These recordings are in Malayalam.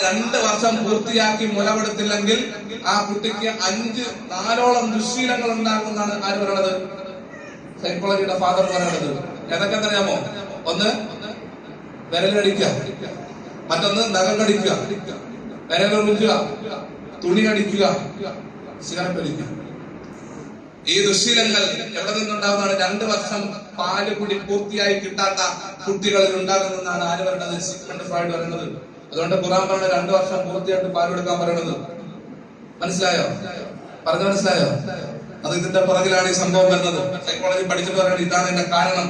2 വർഷം പൂർത്തിയാക്കി മുലകൊടുത്തില്ലെങ്കിൽ ആ കുട്ടിക്ക് 4ഓളം ദുശ്ശീലങ്ങൾ ഉണ്ടാകുമെന്നാണ് ആര് പറയണത്? സൈക്കോളജിയുടെ ഫാദർ പറയണത്. ഏതൊക്കെ അറിയാമോ? ഒന്ന് വിരൽ കടിക്കുക, മറ്റൊന്ന് നഖം കടിക്കുക, വിരൽ ഉറുക്കുക, തുണി കടിക്കുക, സിഗരറ്റ് വലിക്കുക. ഈ ദുശ്ശീലങ്ങൾ എവിടെ നിന്നുണ്ടാകുന്നതാണ്? 2 വർഷം പാല് കുടി പൂർത്തിയായി കിട്ടാത്ത കുട്ടികളിൽ ഉണ്ടാകുന്നതെന്നാണ് ആര് പറയുന്നത്? സിഗ്മണ്ട് ഫ്രോയിഡ് പറയുന്നത്. അതുകൊണ്ട് ഖുർആൻ പറഞ്ഞ 2 വർഷം പൂർത്തിയായിട്ട് പാൽ കൊടുക്കാൻ പറയണത്. മനസ്സിലായോ? പറഞ്ഞു മനസ്സിലായോ? അത് ഇതിന്റെ പുറകിലാണ് ഈ സംഭവം വരുന്നത്. സൈക്കോളജി പഠിച്ചിട്ട് പറയുന്നത് ഇതാണ് എന്റെ കാരണം.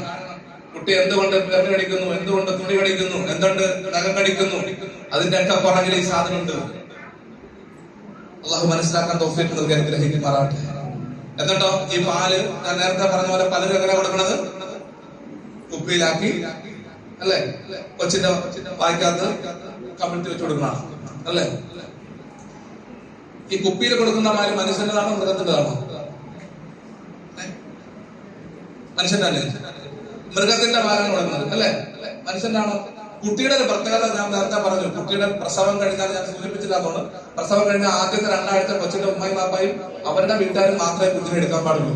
കുട്ടി എന്തുകൊണ്ട് വിരൽ കടിക്കുന്നു, എന്തുകൊണ്ട് തുണി കടിക്കുന്നു, എന്തുകൊണ്ട് നഖം കടിക്കുന്നു, അതിന്റെ ഒക്കെ പുറകിൽ ഈ സാധനമുണ്ട്. അള്ളാഹു മനസ്സിലാക്കാൻ തൗഫീഖ് നൽകി അനുഗ്രഹിക്കുമാറാകട്ടെ. എന്നിട്ടോ ഈ പാല് ഞാൻ നേരത്തെ പറഞ്ഞ പോലെ പലരും എങ്ങനെ കൊടുക്കണത്? കുപ്പിയിലാക്കി, അല്ലെ? കൊച്ചിന്റെ വായിക്കകത്ത് കമിഴ്ത്തി വെച്ച് കൊടുക്കണം, അല്ലെ? ഈ കുപ്പിയിൽ കൊടുക്കുന്ന പാല് മനുഷ്യന്റെതാണോ മൃഗത്തിൻ്റെതാണോ? മനുഷ്യന്റെ അല്ലേ? മൃഗത്തിന്റെ പാലാണ് കൊടുക്കുന്നത്, അല്ലെ? മനുഷ്യന്റെ ആണോ? കുട്ടിയുടെ ഒരു പ്രത്യേകത ഞാൻ നേരത്തെ പറഞ്ഞു. കുട്ടിയുടെ പ്രസവം കഴിഞ്ഞാൽ ഞാൻ സൂചിപ്പിച്ചില്ലാത്തതുകൊണ്ട്, പ്രസവം കഴിഞ്ഞാൽ ആദ്യത്തെ 2 ആഴ്ച കൊച്ചിന്റെ ഉമ്മയും പാപ്പായും അവരുടെ വീട്ടുകാരും മാത്രമേ കുഞ്ഞിനെ എടുക്കാൻ പാടുള്ളൂ.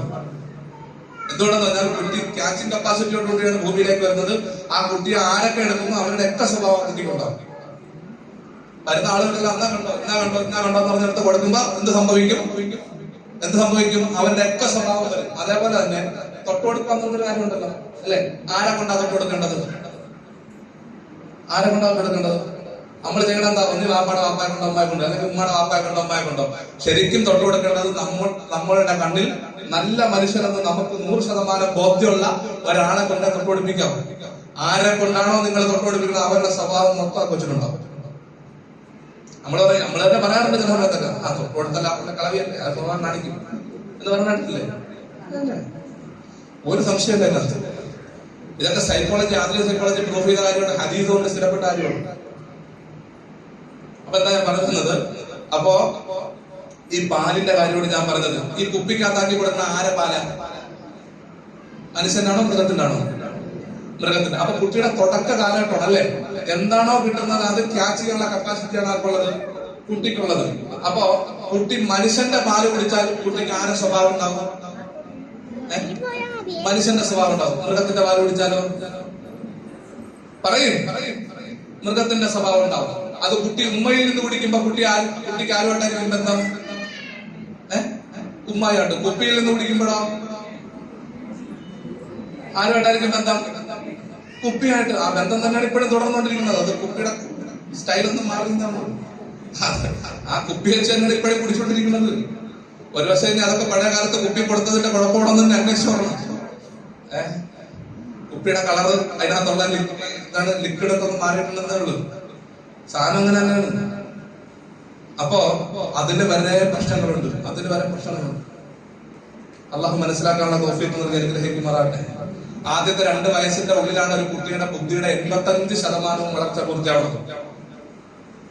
എന്തുകൊണ്ടെന്ന് പറഞ്ഞാൽ കുട്ടി ക്യാച്ചിങ് കപ്പാസിറ്റിയോടുകൂടിയാണ് ഭൂമിയിലേക്ക് വരുന്നത്. ആ കുട്ടിയെ ആരൊക്കെ എടുക്കുന്നു അവരുടെ ഒക്കെ സ്വഭാവം കുട്ടിക്കുണ്ടാവും. വരുന്ന ആളുകളെല്ലാം എന്നാ കണ്ടോ എന്ന് പറഞ്ഞെടുത്ത് കൊടുക്കുമ്പോ എന്ത് സംഭവിക്കും? അവരുടെ ഒക്കെ സ്വഭാവം വരും. അതേപോലെ തന്നെ തൊട്ടുകൊടുക്കുക എന്നുള്ളൊരു കാര്യമുണ്ടല്ലോ, അല്ലെ? ആരെ കൊണ്ടാ തൊട്ടുകൊടുക്കേണ്ടത്? നമ്മൾ ചെയ്യണം എന്താ? ഒന്ന് വാപ്പാടെ വാപ്പായെ കൊണ്ടോ അമ്മായി കൊണ്ടോ, അല്ലെങ്കിൽ ഉമ്മയുടെ വാപ്പായെ കൊണ്ടോ അമ്മായി കൊണ്ടോ. ശരിക്കും തൊട്ടു കൊടുക്കേണ്ടത് നമ്മളുടെ കണ്ണിൽ നല്ല മനുഷ്യരെന്ന് നമുക്ക് 100% ബോധ്യമുള്ള ഒരാളെ കൊണ്ട് തൊട്ടുപിടിപ്പിക്കാം. ആരെ കൊണ്ടാണോ നിങ്ങൾ തൊട്ടുപിടിപ്പിക്കുന്നത് അവരുടെ സ്വഭാവം മൊത്തം കൊച്ചിട്ടുണ്ടാവും. നമ്മൾ തന്നെ പറയാറുണ്ട് ചില സമയത്തൊക്കെ, ആ തൊട്ടുകൊടുത്തല്ല അവരുടെ കളവിയല്ലേ, ആ സ്വഭാവം കാണിക്കും എന്ന് പറഞ്ഞിട്ടില്ലേ? ഒരു സംശയമില്ല അതിനകത്ത്. ഇതൊക്കെ സൈക്കോളജി, ആധുനിക സൈക്കോളജി പ്രൂഫ് ചെയ്ത കാര്യമാണ്. ഹദീസ് കൊണ്ട് സ്ഥിരപ്പെട്ട കാര്യമാണ്. അപ്പൊ എന്താ ഞാൻ പറയുന്നത്? അപ്പോ ഈ പാലിന്റെ കാര്യമാണ് ഞാൻ പറഞ്ഞത്. ഈ കുപ്പിക്കകത്താക്കി കൊടുക്കുന്ന ആരെ പാല? മനുഷ്യനാണോ മൃഗത്തിനാണോ? മൃഗത്തിന്. അപ്പൊ കുട്ടിയുടെ തുടക്ക കാലഘട്ടമാണ്, അല്ലെ? എന്താണോ കിട്ടുന്നത് അത് ക്യാച്ച് ചെയ്യാനുള്ള കപ്പാസിറ്റിയാണ് ആർക്കുള്ളത്? കുട്ടിക്കുള്ളത്. അപ്പോ കുട്ടി മനുഷ്യന്റെ പാല് കുടിച്ചാൽ കുട്ടിക്ക് ആരെ സ്വഭാവം ഉണ്ടാവും? മനുഷ്യന്റെ സ്വഭാവം ഉണ്ടാവും. മൃഗത്തിന്റെ പാല് കുടിച്ചാലോ? പറയും, മൃഗത്തിന്റെ സ്വഭാവം ഉണ്ടാവും. അത് കുട്ടി ഉമ്മയിൽ നിന്ന് കുടിക്കുമ്പോ കുട്ടിക്ക് ആരുമായിട്ടായിരിക്കും ബന്ധം? ഉമ്മയായിട്ട്. കുപ്പിയിൽ നിന്ന് കുടിക്കുമ്പോഴോ ആരുമായിട്ടായിരിക്കും ബന്ധം? കുപ്പിയായിട്ട്. ആ ബന്ധം തന്നെയാണ് ഇപ്പോഴും തുടർന്നുകൊണ്ടിരിക്കുന്നത്. അത് കുപ്പിയുടെ സ്റ്റൈലൊന്നും മാറുന്നതാണ്. ആ കുപ്പി വെച്ച് തന്നെയാണ് ഇപ്പോഴും കുടിച്ചുകൊണ്ടിരിക്കുന്നത്. ഒരു പക്ഷേ ഇനി അതൊക്കെ പഴയ കാലത്ത് കുപ്പി കൊടുത്തതിന്റെ കുഴപ്പമാണെന്ന് തന്നെ അന്വേഷിച്ചോളണം. കുപ്പിയുടെ കളറ് അതിനകത്തുള്ള ലിക്വിഡ് ഒക്കെ ഒന്ന് മാറിയിട്ടുണ്ടെന്നേ ഉള്ളൂ. സാധനം അങ്ങനെ തന്നെയാണ്. അപ്പോ അതിന് വരെ പ്രശ്നങ്ങളുണ്ട്. അള്ളാഹു മനസ്സിലാക്കാനുള്ള തൗഫീഖ് നൽകി അനുഗ്രഹിക്കുമാറാകട്ടെ. ആദ്യത്തെ 2 വയസ്സിന്റെ ഉള്ളിലാണ് ഒരു കുട്ടിയുടെ ബുദ്ധിയുടെ 85% വളർച്ച പൂർത്തിയാവുന്നത്.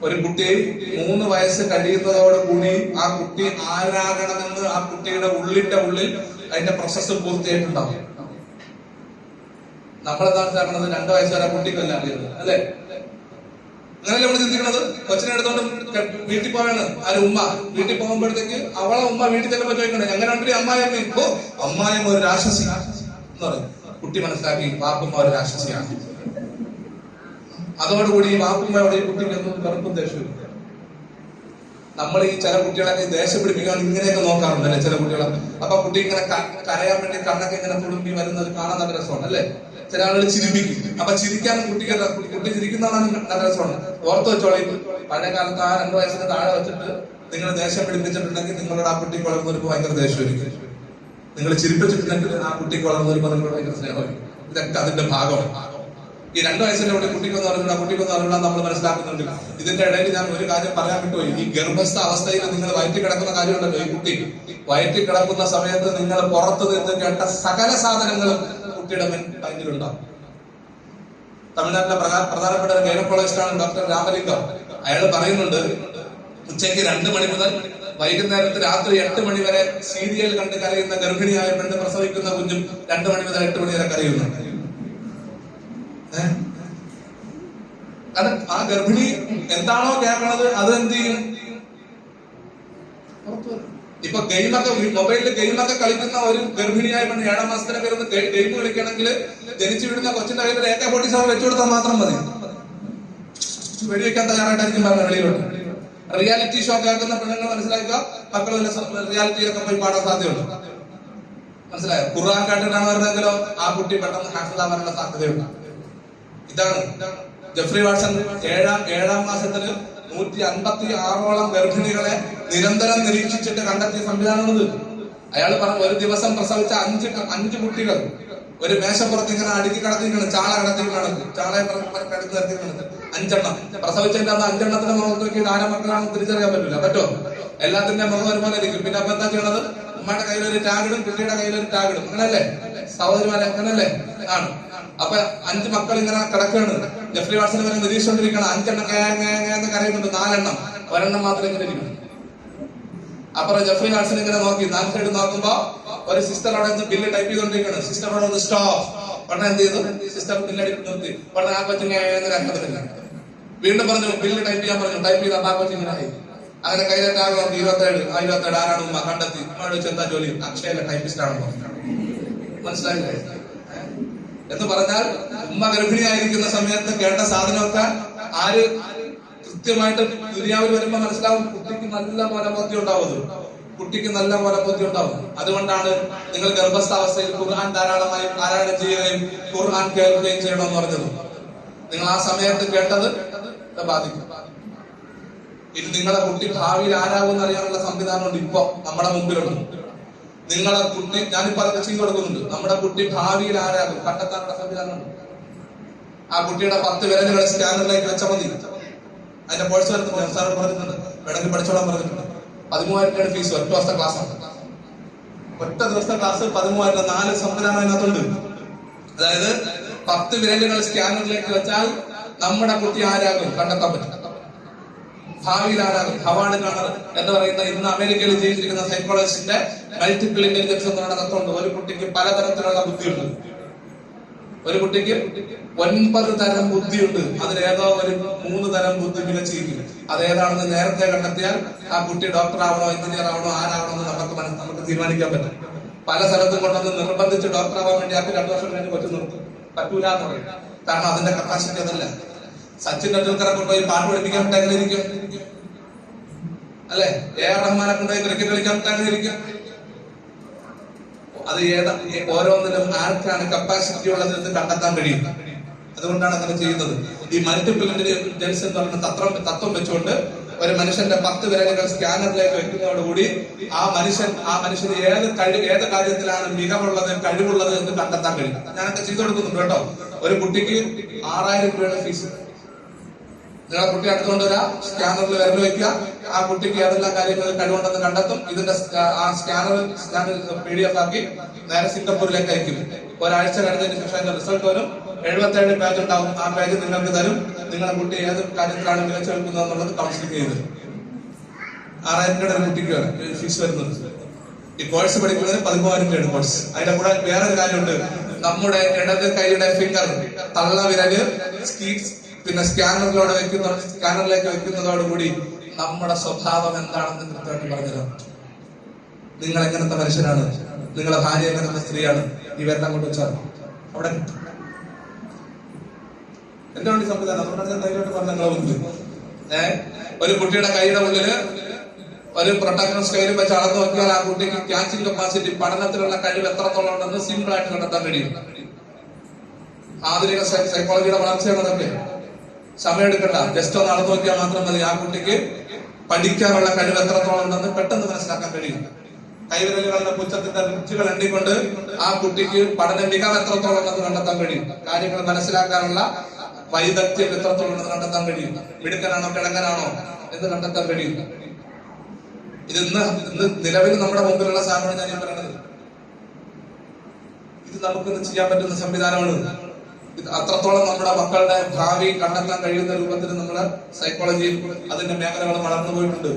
ഒരു കുട്ടി 3 വയസ്സ് കഴിയുന്നതോടുകൂടി ആ കുട്ടി ആരാകണമെന്ന് ആ കുട്ടിയുടെ ഉള്ളിൽ അതിന്റെ പ്രോസസ്സ് പൂർത്തിയായിട്ടുണ്ടാവും. നമ്മളെന്താണ് മനസ്സിലാക്കുന്നത്? 2 വയസ്സ് വരെ കുട്ടിക്കല്ല അറിയുന്നത്, അല്ലെ? അങ്ങനെയല്ലേ നമ്മൾ ചിന്തിക്കുന്നത്? കൊച്ചിനെ എടുത്തോണ്ട് വീട്ടിൽ പോവാണ് ഉമ്മ. വീട്ടിൽ പോകുമ്പോഴത്തേക്ക് അവളെ ഉമ്മ വീട്ടിൽ ചെല്ലുമ്പോ ചോദിക്കണേ എങ്ങനെയുണ്ട് അമ്മായിയമ്മ? ഇപ്പോ അമ്മായിയമ്മ ഒരു രാക്ഷസി എന്ന് പറയും. കുട്ടി മനസ്സിലാക്കി വാപ്പുമ്മ ഒരു രാക്ഷസിയാണ്. അതോടുകൂടി ഈ വാപ്പുമ്മയോട് ഈ കുട്ടിക്ക് ഒന്നും വെറുപ്പും ദേഷ്യവും. നമ്മൾ ഈ ചില കുട്ടികളൊക്കെ ദേഷ്യം പിടിപ്പിക്കാൻ ഇങ്ങനെയൊക്കെ നോക്കാറുണ്ട്, അല്ലെ? ചില കുട്ടികളൊക്കെ. അപ്പൊ കുട്ടി ഇങ്ങനെ കരയാൻ വേണ്ടി കണ്ണൊക്കെ ഇങ്ങനെ തുളുമ്പി വരുന്നത് കാണാൻ നല്ല രസമാണ്, അല്ലെ? ചില ആളുകൾ ചിരിപ്പിക്കും. അപ്പൊ ചിരിക്കാൻ കുട്ടി ചിരിക്കുന്നതാണ് നല്ല രസമാണ്. ഓർത്ത് വെച്ചോളി, പഴയ കാലത്ത് ആ 2 വയസ്സിന് താഴെ വെച്ചിട്ട് നിങ്ങൾ ദേഷ്യം പിടിപ്പിച്ചിട്ടുണ്ടെങ്കിൽ നിങ്ങളുടെ ആ കുട്ടിക്ക് വളർന്നവർക്ക് ഭയങ്കര ദേഷ്യമായിരിക്കും. നിങ്ങൾ ചിരിപ്പിച്ചിട്ടുണ്ടെങ്കിൽ ആ കുട്ടിക്ക് വളർന്നവർക്ക് നിങ്ങൾക്ക് ഭയങ്കര സ്നേഹമായിരിക്കും. ഇതൊക്കെ അതിന്റെ ഭാഗമാണ്. ഈ 2 വയസ്സിന്റെ കൂടെ കുട്ടിക്കൊന്നും അറിയില്ല നമ്മൾ മനസ്സിലാക്കുന്നുണ്ട്. ഇതിന്റെ ഇടയിൽ ഞാൻ ഒരു കാര്യം പറയാൻ വിട്ടുപോയി. ഈ ഗർഭസ്ഥ അവസ്ഥയിൽ നിങ്ങൾ വയറ്റിൽ കിടക്കുന്ന കാര്യമുണ്ടല്ലോ, ഈ കുട്ടി വയറ്റിൽ കിടക്കുന്ന സമയത്ത് നിങ്ങൾ പുറത്തു നിന്ന് കേട്ട സകല സാധനങ്ങളും കുട്ടിയുടെ മൈൻഡിലുണ്ടാവും. തമിഴ്നാട്ടിലെ പ്രധാനപ്പെട്ട ഒരു ഗൈനക്കോളജിസ്റ്റാണ് ഡോക്ടർ രാമലിംഗം. അയാൾ പറയുന്നുണ്ട്, ഉച്ചയ്ക്ക് 2 മണി മുതൽ വൈകുന്നേരത്ത് രാത്രി 8 മണി വരെ സീരിയൽ കണ്ട് കരയുന്ന ഗർഭിണിയായ പെണ്ണ് പ്രസവിക്കുന്ന കുഞ്ഞും 2 മണി മുതൽ 8 മണി വരെ കരയുന്നു. കാരണം ആ ഗർഭിണി എന്താണോ കേൾക്കണത് അത് എന്ത് ചെയ്യും? ഇപ്പൊ ഗെയിമൊക്കെ മൊബൈലിൽ ഗെയിമൊക്കെ കളിക്കുന്ന ഒരു ഗർഭിണിയായ പെണ്ണ് 7 മാസത്തിനൊക്കെ ഇരുന്ന് ഗെയിം കളിക്കണമെങ്കിൽ ജനിച്ചു വിടുന്ന കൊച്ചിന്റെ കയ്യിൽ AK-47 വെച്ചു കൊടുത്താൽ മാത്രം മതി. വെടിവെക്കാൻ തയ്യാറായിട്ടായിരിക്കും പറഞ്ഞ വെളിയിലോട്ട്. റിയാലിറ്റി ഷോ കേൾക്കുന്ന പെണ്ണുങ്ങൾ മനസ്സിലാക്കുക, മക്കൾ റിയാലിറ്റിയിലൊക്കെ പോയി പാടാൻ സാധ്യതയുണ്ട്. മനസ്സിലായോ? ഖുർആൻ കേട്ടിട്ടാണ് വരുന്നതെങ്കിലോ ആ കുട്ടി പെട്ടെന്ന് ഹാഫിളാവാനുള്ള സാധ്യതയുണ്ട്. ഇതാണ് ജെഫ്രി വാട്സൺ ഏഴാം മാസത്തില് 156ഓളം ഗർഭിണികളെ നിരന്തരം നിരീക്ഷിച്ചിട്ട് കണ്ടെത്തിയ സംവിധാനമാണിത്. അയാൾ പറഞ്ഞു ഒരു ദിവസം പ്രസവിച്ച 5 കുട്ടികൾ ഒരു മേശപ്പുറത്ത് ഇങ്ങനെ അടുക്കി കിടത്തിക്കണം, ചാള കിടത്തിക്കണം, ചാളയെ കിടത്തി നിർത്തിക്കണം. 5 എണ്ണം പ്രസവിച്ചതിന്റെ അന്ന് 5 എണ്ണത്തിന്റെ മുഖത്ത് നോക്കി ആരെ മക്കളാണെന്ന് തിരിച്ചറിയാൻ പറ്റില്ല. പറ്റോ? എല്ലാത്തിന്റെ മുഖം ഒരുപോലെ ഇരിക്കും. പിന്നെ അപ്പൊ എന്താ ചെയ്യണത്? ഉമ്മയുടെ കയ്യിലൊരു ടാഗിടും, കുട്ടിയുടെ കയ്യിലൊരു ടാഗിടും. അങ്ങനല്ലേ സഹോദരിമാരെ? അങ്ങനല്ലേ ആണ്. അപ്പൊ 5 മക്കൾ ഇങ്ങനെ കിടക്കുകയാണ്. ജെഫ്രി വാട്സൺ വരെ നിരീക്ഷിച്ചുകൊണ്ടിരിക്കണം. 5 എണ്ണം എന്ന് കരയുന്നുണ്ട്, 4 എണ്ണം, ഒരെണ്ണം മാത്രം ഇങ്ങനെ ഇരിക്കണം. അപ്പുറം ജെഫ്രി വാട്സൺ ഇങ്ങനെ നോക്കി 4 സൈഡ് നോക്കുമ്പോ ഒരു സിസ്റ്റർ അവിടെ നിന്ന് ബില്ല് ടൈപ്പ് ചെയ്തോണ്ടിരിക്കുകയാണ്. സിസ്റ്ററോട് ഒന്ന് സ്റ്റോപ്പ്. ഉടനെ എന്ത് ചെയ്തു? സിസ്റ്റർ ബില്ലടി നിർത്തി. ഉടനെ ആ കൊച്ചിങ്ങനെ അർത്ഥത്തില്ല. വീണ്ടും പറഞ്ഞു ബില്ല് ടൈപ്പ് ചെയ്യാൻ പറഞ്ഞു. ടൈപ്പ് ചെയ്ത ആ കൊച്ചിങ്ങനെ ആയി. അങ്ങനെ കയ്യിലേറ്റാകെ 27 ആരാണ് ഉമ്മ കണ്ടെത്തി. ഉമ്മയോട് ചെന്താ ജോലി? അക്ഷയയിലെ ടൈപ്പിസ്റ്റ് ആണെന്ന് മനസ്സിലായില്ലേ? എന്ന് പറഞ്ഞാൽ ഉമ്മ ഗർഭിണിയായിരിക്കുന്ന സമയത്ത് കേട്ട സാധനമൊക്കെ ആര് കൃത്യമായിട്ട് ദുനിയാവിൽ വരുമ്പോ മനസ്സിലാവും. കുട്ടിക്ക് നല്ല പോലെ ബോധ്യം ഉണ്ടാവും. കുട്ടിക്ക് നല്ല പോലെ ബോധ്യം ഉണ്ടാവും. അതുകൊണ്ടാണ് നിങ്ങൾ ഗർഭസ്ഥാവസ്ഥയിൽ ഖുർആൻ ധാരാളമായി പാരായണം ചെയ്യുകയും ഖുർആൻ കേൾക്കുകയും ചെയ്യണമെന്ന് പറഞ്ഞത്. നിങ്ങൾ ആ സമയത്ത് കേട്ടത് ബാധിക്കും. ഇത് നിങ്ങളുടെ കുട്ടി ഭാവിയിൽ ആരാകുമെന്ന് അറിയാനുള്ള സംവിധാനമുണ്ട്. ഇപ്പൊ നമ്മുടെ മുമ്പിലുണ്ട്. നിങ്ങളെ കുട്ടി, ഞാനിപ്പോ അതൊക്കെ ചെയ്തു കൊടുക്കുന്നുണ്ട്. നമ്മുടെ കുട്ടി ഭാവിയിൽ ആരാകും കണ്ടെത്താനുള്ള സംവിധാനമുണ്ട്. ആ കുട്ടിയുടെ 10 വിരലുകൾ സ്കാനറിലേക്ക് വെച്ചാൽ മതി. അതിന്റെ കോഴ്സ് വരുന്നുണ്ട്. സാറ് പറഞ്ഞിട്ടുണ്ട്, വേണമെങ്കിൽ പഠിച്ചോളാൻ പറഞ്ഞിട്ടുണ്ട്. 13,000 രൂപയാണ് ഫീസ്. ഒറ്റ ദിവസത്തെ ക്ലാസ് ആണ്. ഒറ്റ ദിവസത്തെ ക്ലാസ് 13,000. 4 സംവിധാനം അതിനകത്തുണ്ട്. അതായത് 10 വിരലുകൾ സ്കാനറിലേക്ക് വെച്ചാൽ നമ്മുടെ കുട്ടി ആരാകും കണ്ടെത്താൻ പറ്റും. ഭാവിയിൽ ആരാകും. ഹവാർഡ് ഗാർണർ എന്ന് പറയുന്ന ഇന്ന് അമേരിക്കയിൽ ജീവിച്ചിരിക്കുന്ന സൈക്കോളജിസ്റ്റിന്റെ മൾട്ടിപ്പിൾ ഇന്റലിജൻസ് എന്ന് പറയുന്ന തത്വമുണ്ട്. ഒരു കുട്ടിക്ക് പലതരത്തിലുള്ള ബുദ്ധിയുണ്ട്. ഒരു കുട്ടിക്ക് 9 തരം ബുദ്ധിയുണ്ട്. അതിലേതോ ഒരു 3 തരം ബുദ്ധി മികച്ചിരിക്കും. അതേതാണെന്ന് നേരത്തെ കണ്ടെത്തിയാൽ ആ കുട്ടി ഡോക്ടർ ആവണോ എഞ്ചിനീയർ ആവണോ ആരാവണമെന്ന് നമുക്ക് തീരുമാനിക്കാൻ പറ്റും. പല സ്ഥലത്തും കൊണ്ടൊന്ന് നിർബന്ധിച്ച് ഡോക്ടർ ആവാൻ വേണ്ടി ആക്കി 2 വർഷം കഴിഞ്ഞ് കൊച്ചു നിർത്തും. പറ്റൂല എന്ന് പറയും. കാരണം അതിന്റെ കപ്പാസിറ്റി അതല്ല. സച്ചിൻ ടെണ്ടുൽക്കറെ കൊണ്ടുപോയി പാട്ട് പഠിപ്പിക്കാൻ വിട്ടെങ്കിലും അല്ലെ? AR റഹ്മാനെ കൊണ്ടുപോയി ക്രിക്കറ്റ് കളിക്കാൻ വിട്ടെങ്കിലും അത് ഓരോന്നിലും ആർക്കാണ് കപ്പാസിറ്റി ഉള്ളതെന്ന് കണ്ടെത്താൻ കഴിയും. അതുകൊണ്ടാണ് അങ്ങനെ ചെയ്യുന്നത്. ഈ മൾട്ടിപ്പിൾ ഇന്റലിജൻസ് എന്ന് പറയുന്ന തത്വം വെച്ചുകൊണ്ട് ഒരു മനുഷ്യന്റെ 10 വിരലുകൾ സ്കാനറിലേക്ക് വെക്കുന്നതോടുകൂടി ആ മനുഷ്യന് ഏത് കാര്യത്തിലാണ് മികവുള്ളത് കഴിവുള്ളത് എന്ന് കണ്ടെത്താൻ കഴിയും. ഞാനൊക്കെ ചെയ്തു കൊടുക്കുന്നുണ്ട് കേട്ടോ. ഒരു കുട്ടിക്ക് 6,000 രൂപയുടെ ഫീസ്. നിങ്ങളെ കുട്ടി അടുത്തുകൊണ്ട് വരാം, സ്കാനറിൽ വിരൽ വെക്കുക. ആ കുട്ടിക്ക് ഏതെല്ലാം കാര്യങ്ങളിൽ കഴിവുണ്ടെന്ന് കണ്ടെത്തും. ഇതിന്റെ ആ സ്കാനർ PDF ആക്കി നേരെ സിംഗപ്പൂരിലേക്ക് അയക്കും. ഒരാഴ്ച കഴിഞ്ഞതിന് ശേഷം അതിന്റെ റിസൾട്ട് വരും. 77 പേജ് ഉണ്ടാവും. ആ പേജ് നിങ്ങൾക്ക് തരും. നിങ്ങളുടെ കുട്ടി ഏത് കാര്യത്തിലാണ് മികച്ചു നിൽക്കുന്നത് എന്നുള്ളത് കൗൺസിലിംഗ് ചെയ്ത് 6,000 രൂപയുടെ ഒരു കുട്ടിക്ക് ഫീസ് വരുന്നത്. ഈ കോഴ്സ് പഠിക്കുന്നതിന് 13,000 രൂപയാണ് കോഴ്സ്. അതിന്റെ കൂടെ വേറൊരു കാര്യമുണ്ട്. നമ്മുടെ ഇടത് കൈയുടെ ഫിംഗർ തള്ള വിരല് പിന്നെ സ്കാനറിലേക്ക് വെക്കുന്നതോടുകൂടി നമ്മുടെ സ്വഭാവം എന്താണെന്ന് കൃത്യമായിട്ട് പറഞ്ഞുതരാം. നിങ്ങൾ എങ്ങനത്തെ മനുഷ്യനാണ്, നിങ്ങളുടെ ഭാര്യ എങ്ങനത്തെ സ്ത്രീയാണ്, ഇവരെല്ലാം കൊണ്ട് വെച്ചാൽ അവിടെ കിട്ടും. എന്റെ വേണ്ടി സംവിധാനം അതുകൊണ്ടാണ് ഞാൻ ധൈര്യമായിട്ട് പറഞ്ഞ നിങ്ങളെ മുന്നിൽ. ഒരു കുട്ടിയുടെ കൈയുടെ ഉള്ളില് ഒരു പ്രൊട്ടക്ഷൻ സ്കെയിൽ വെച്ച് അളന്നു നോക്കിയാൽ ആ കുട്ടിക്ക് ക്യാച്ചിങ് കപ്പാസിറ്റി, പഠനത്തിലുള്ള കഴിവ് എത്രത്തോളം ഉണ്ടെന്ന് സിമ്പിൾ ആയിട്ട് കണ്ടെത്താൻ കഴിയും. ആധുനിക സൈക്കോളജിയുടെ വളർച്ചയാണ് അതൊക്കെ. സമയം എടുക്കണ്ട, ജസ്റ്റ് ഒന്ന് അളന്നു നോക്കിയാൽ മാത്രം മതി. ആ കുട്ടിക്ക് പഠിക്കാനുള്ള കഴിവ് എത്രത്തോളം ഉണ്ടെന്ന് പെട്ടെന്ന് മനസ്സിലാക്കാൻ കഴിയും. കൈവിരലുകളുടെ പുച്ഛത്തിന്റെ രുചികൾ എണ്ണിക്കൊണ്ട് ആ കുട്ടിക്ക് പഠന മികവ് എത്രത്തോളം ഉണ്ടെന്ന് കണ്ടെത്താൻ കഴിയും. കാര്യങ്ങൾ മനസ്സിലാക്കാനുള്ള വൈദഗ്ധ്യം എത്രത്തോളം ഉണ്ടെന്ന് കണ്ടെത്താൻ കഴിയും. മിടുക്കനാണോ കിഴങ്ങനാണോ എന്ന് കണ്ടെത്താൻ കഴിയും. ഇത് ഇന്ന് നിലവിൽ നമ്മുടെ മുമ്പിലുള്ള സാധനമാണ് ഞാൻ പറയുന്നത്. ഇത് നമുക്കിന്ന് ചെയ്യാൻ പറ്റുന്ന സംവിധാനമാണ്. അത്രത്തോളം നമ്മുടെ മക്കളുടെ ഭാവി കണ്ടെത്താൻ കഴിയുന്ന രൂപത്തിൽ നമ്മുടെ സൈക്കോളജിയിൽ അതിന്റെ മേഖലകൾ വളർന്നു പോയിട്ടുണ്ട്.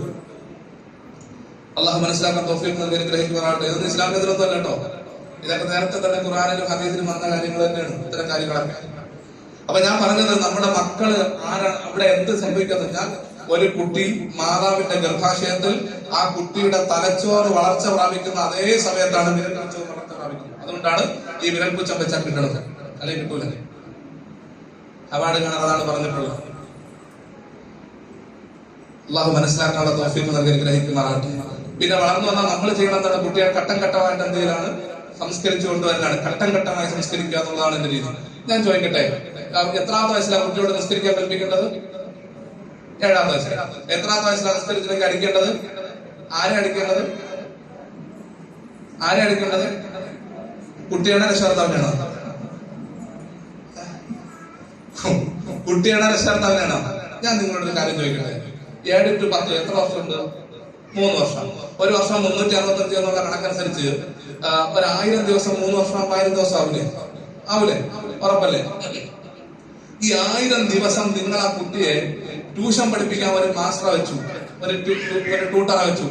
അള്ളാഹു മനസ്സിലാക്കാൻ തൗഫീഖ് നൽകി അനുഗ്രഹിക്കുവാനാകട്ടെ. ഇതൊന്നും ഇസ്ലാമിനെതിരൊന്നും അല്ല കേട്ടോ. ഇതൊക്കെ നേരത്തെ തന്നെ ഖുർആനിലും ഹദീസിലും വന്ന കാര്യങ്ങൾ തന്നെയാണ് ഇത്തരം കാര്യങ്ങളൊക്കെ. അപ്പൊ ഞാൻ പറഞ്ഞത് നമ്മുടെ മക്കള് ആരാണ് അവിടെ എന്ത് സംഭവിക്കുന്നത് വെച്ചാൽ, ഒരു കുട്ടി മാതാവിന്റെ ഗർഭാശയത്തിൽ ആ കുട്ടിയുടെ തലച്ചോറ് വളർച്ച പ്രാപിക്കുന്ന അതേ സമയത്താണ് വിരൽപുച്ഛം വളർച്ച പ്രാപിക്കുന്നത്. അതുകൊണ്ടാണ് ഈ വിരൽപുച്ഛം വെച്ചാൽ കിട്ടുന്നത്, അല്ലെങ്കിൽ കിട്ടൂല. അവാർഡ് കാണാൻ അതാണ് പറഞ്ഞിട്ടുള്ളത്. അള്ളാഹു മനസ്സിലാക്കാനുള്ള തൗഫീഖ് നൽകി ഗ്രഹിക്കുമാറാകട്ടെ. പിന്നെ വളർന്നു വന്നാൽ നമ്മൾ ചെയ്യണം എന്താണ്, കുട്ടിയെ ഘട്ടം ഘട്ടമായിട്ട് എന്തെങ്കിലാണ് സംസ്കരിച്ചു കൊണ്ടുവരാനാണ്. ഘട്ടം ഘട്ടമായി സംസ്കരിക്കുക എന്നുള്ളതാണ് എന്റെ രീതി. ഞാൻ ചോദിക്കട്ടെ, എത്രാമത്തെ വയസ്സിലാണ് കുട്ടിയോട് നിസ്കരിക്കാൻ കൽപ്പിക്കേണ്ടത്? 7ാമത്തെ വയസ്സിൽ. എത്രാമത്തെ വയസ്സിലാണ് നിസ്കരിച്ചില്ലെങ്കിൽ അടിക്കേണ്ടത്? ആരെ അടിക്കേണ്ടത്? കുട്ടിയുടെ രക്ഷകർത്താവിനാണോ? കുട്ടിയുടെ രക്ഷകർത്താവിനാണോ? ഞാൻ നിങ്ങളോടൊരു കാര്യം ചോദിക്കട്ടെ, 7 to 10 എത്ര വർഷമുണ്ട്? 3 വർഷം. ഒരു വർഷം 365 എന്നുള്ള കണക്കനുസരിച്ച് ഒരു 1000 ദിവസം 3 വർഷം 1000 ദിവസം ആവൂലേ? ഉറപ്പല്ലേ? ഈ 1000 ദിവസം നിങ്ങൾ ആ കുട്ടിയെ ട്യൂഷൻ പഠിപ്പിക്കാൻ ഒരു മാസ്റ്ററെ വെച്ചു, ഒരു ട്യൂട്ടറെ വെച്ചു.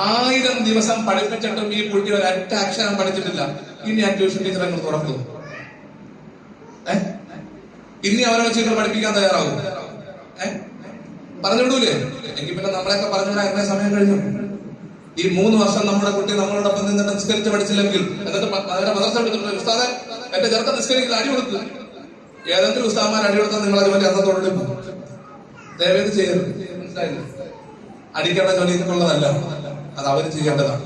1000 ദിവസം പഠിപ്പിച്ചിട്ടും ഈ കുട്ടി ഒരു ഒറ്റ അക്ഷരം പഠിച്ചിട്ടില്ല. ഇനി ആ ട്യൂഷൻ ടീച്ചർ നിങ്ങൾ തുറക്കും? ഇനി അവരെ വെച്ച് പഠിപ്പിക്കാൻ തയ്യാറാവും? പറഞ്ഞു വിടൂലേ? എങ്കിൽ പിന്നെ നമ്മളെയൊക്കെ പറഞ്ഞുവിടാൻ എത്ര സമയം കഴിഞ്ഞു? ഈ 3 വർഷം നമ്മുടെ കുട്ടി നമ്മളോടൊപ്പം നിന്നിട്ട് നിസ്കരിച്ച് പഠിച്ചില്ലെങ്കിൽ, എന്നിട്ട് അവരെ മദ്രസ എടുത്തിട്ടുണ്ട്, ഉസ്താദെ എന്റെ ചെറുക്കൻ നിസ്കരിക്കില്ല, അടി കൊടുത്തു. ഏതെങ്കിലും ഉസ്താദന്മാർ അടി കൊടുത്താൽ നിങ്ങൾ അതുപോലെ അന്നത്തോടെ ദയവേത് ചെയ്യരുത്. മനസ്സിലായില്ലേ? അടിക്കേണ്ട ജോലി നിങ്ങൾക്കുള്ളതല്ല, അത് അവര് ചെയ്യേണ്ടതാണ്.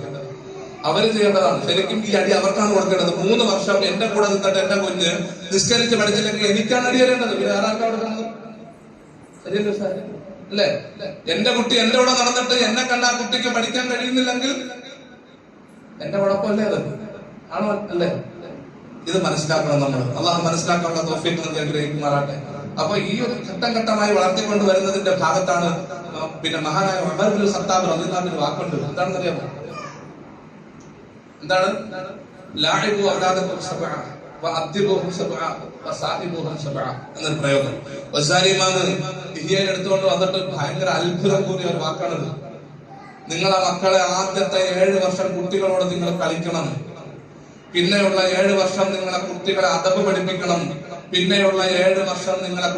ശരിക്കും ഈ അടി അവർക്കാണ് കൊടുക്കേണ്ടത്. 3 വർഷം എന്റെ കൂടെ നിന്നിട്ട് എന്റെ കുഞ്ഞ് നിസ്കരിച്ച് പഠിച്ചില്ലെങ്കിൽ എനിക്കാണ് അടി വരേണ്ടത്. പിന്നെ ആരാർക്കാ കൊടുക്കുന്നത്? ശരിയല്ലേ സാർ? അല്ലേ? എന്റെ കുട്ടി എന്റെ കൂടെ നടന്നിട്ട് എന്നെ കണ്ട ആ കുട്ടിക്ക് പഠിക്കാൻ കഴിയുന്നില്ലെങ്കിൽ എന്റെ കുഴപ്പമല്ലേ അത്? ആണോ? അല്ലേ? ഇത് മനസ്സിലാക്കണം നമ്മൾ. അള്ളാഹു മനസ്സിലാക്കാനുള്ള തൗഫീഖ് നൽകി ഗ്രഹിക്കുമാറാട്ടെ. അപ്പൊ ഈ ഒരു ഘട്ടം ഘട്ടമായി വളർത്തിക്കൊണ്ട് വരുന്നതിന്റെ ഭാഗത്താണ് പിന്നെ മഹാനായ ഉമർ ഇബ്നുൽ ഖത്താബ് റളിയല്ലാഹു അൻഹു വാക്കുണ്ട്. എന്താണെന്നറിയാമോ? എന്താണ്? ലാഇബു അവലാദകും സബ്അ വഅദ്ദിബുഹും സബ്അ വസാഹിബുഹും സബ്അ എന്നൊരു പ്രയോഗം വസാരി ഇമാം ഇഹ്യയിൽ എടുത്തുകൊണ്ട് വന്നിട്ട് ഭയങ്കര അത്ഭുതം കൂടിയ ഒരു വാക്കാണത്. നിങ്ങളെ മക്കളെ ആദ്യത്തെ 7 വർഷം കുട്ടികളോട് നിങ്ങൾ കളിക്കണം. പിന്നെയുള്ള 7 വർഷം നിങ്ങളെ കുട്ടികളെ അദബ് പഠിപ്പിക്കണം. പിന്നെയുള്ള 7 വർഷം നിങ്ങളെ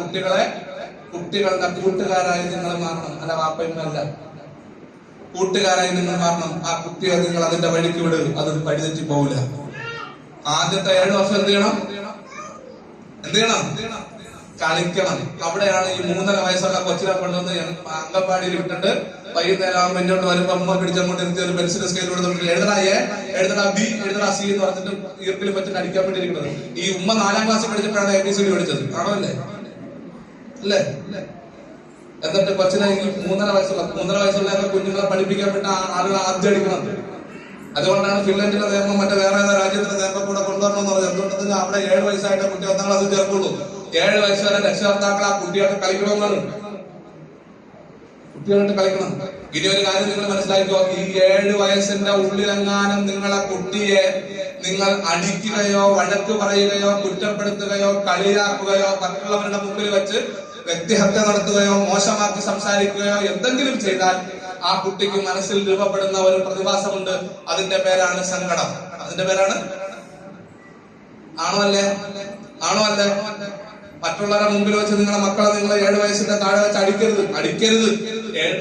കുട്ടികളുടെ കൂട്ടുകാരായി നിങ്ങൾ മാറണം. അല്ല വാപ്പയല്ല, കൂട്ടുകാരായി നിങ്ങൾ മാറണം. ആ കുട്ടിയെ നിങ്ങൾ അതിന്റെ വഴിക്ക് വിട്, അത് വഴിതെറ്റി പോവില്ല. ആദ്യത്തെ 7 വർഷം എന്ത് ചെയ്യണം? കളിക്കണം. അവിടെയാണ് ഈ 3.5 വയസ്സുള്ള കൊച്ചിനെ കൊണ്ടുവന്ന് അംഗൻവാടിയിൽ വിട്ടിട്ട് വൈകുന്നേരം ആകുമ്പോൾ എന്നോട് വരുമ്പോ അമ്മ പിടിച്ചങ്ങോട്ട് ഇരുത്തി ഒരു പെൻസിൽ സ്കെയിൽ കൊടുത്തിട്ട് എഴുതടാ എ, എഴുതടാ ബി, എഴുതടാ സി എന്ന് പറഞ്ഞിട്ട് ഈർക്കിൽ പറ്റിട്ട് അടിക്കാൻ വേണ്ടിയിരിക്കുന്നത്. ഈ ഉമ്മ 4ാം ക്ലാസ്സിൽ പഠിച്ചിട്ടാണ് ABCD പഠിച്ചത്. ആണോ? അല്ലേ? എന്നിട്ട് കൊച്ചിനെ ഈ 3.5 വയസ്സുള്ള കുഞ്ഞുങ്ങളെ പഠിപ്പിക്കാൻ വിട്ട ആളുകൾ ആദ്യം അടിക്കണം. അതുകൊണ്ടാണ് ഫിൻലൻഡിലെ നിയമം മറ്റേ വേറെ ഏതാ രാജ്യത്തിന്റെ നിയമം കൂടെ കൊണ്ടുവരണമെന്ന് പറഞ്ഞത്. എന്തുകൊണ്ടെന്ന് അവിടെ 7 വയസ്സായിട്ട് കുട്ടി 1ാം ക്ലാസ്സിൽ ചേർക്കുള്ളൂ. 7 വയസ്സ് വരെ രക്ഷകർത്താക്കൾ ആ കുട്ടിയായിട്ട് കളിക്കണമെന്നാണ്. കുട്ടികളായിട്ട് കളിക്കണം. ഇനി ഒരു കാര്യം നിങ്ങൾ മനസ്സിലാക്കിക്കോ, ഈ 7 വയസ്സിന്റെ ഉള്ളിലെങ്ങാനും നിങ്ങളെ കുട്ടിയെ നിങ്ങൾ അടിക്കുകയോ വഴക്ക് പറയുകയോ കുറ്റപ്പെടുത്തുകയോ കളിയാക്കുകയോ മറ്റുള്ളവരുടെ മുമ്പിൽ വെച്ച് വ്യക്തിഹത്യ നടത്തുകയോ മോശമാക്കി സംസാരിക്കുകയോ എന്തെങ്കിലും ചെയ്താൽ ആ കുട്ടിക്ക് മനസ്സിൽ രൂപപ്പെടുന്ന ഒരു പ്രതിഭാസമുണ്ട്. അതിന്റെ പേരാണ് സങ്കടം. അതിന്റെ പേരാണ് ആണോ അല്ലേ? മറ്റുള്ളവരുടെ മുമ്പിൽ വെച്ച് നിങ്ങളെ മക്കളെ നിങ്ങൾ 7 വയസ്സിന്റെ താഴെ വെച്ച് അടിക്കരുത്.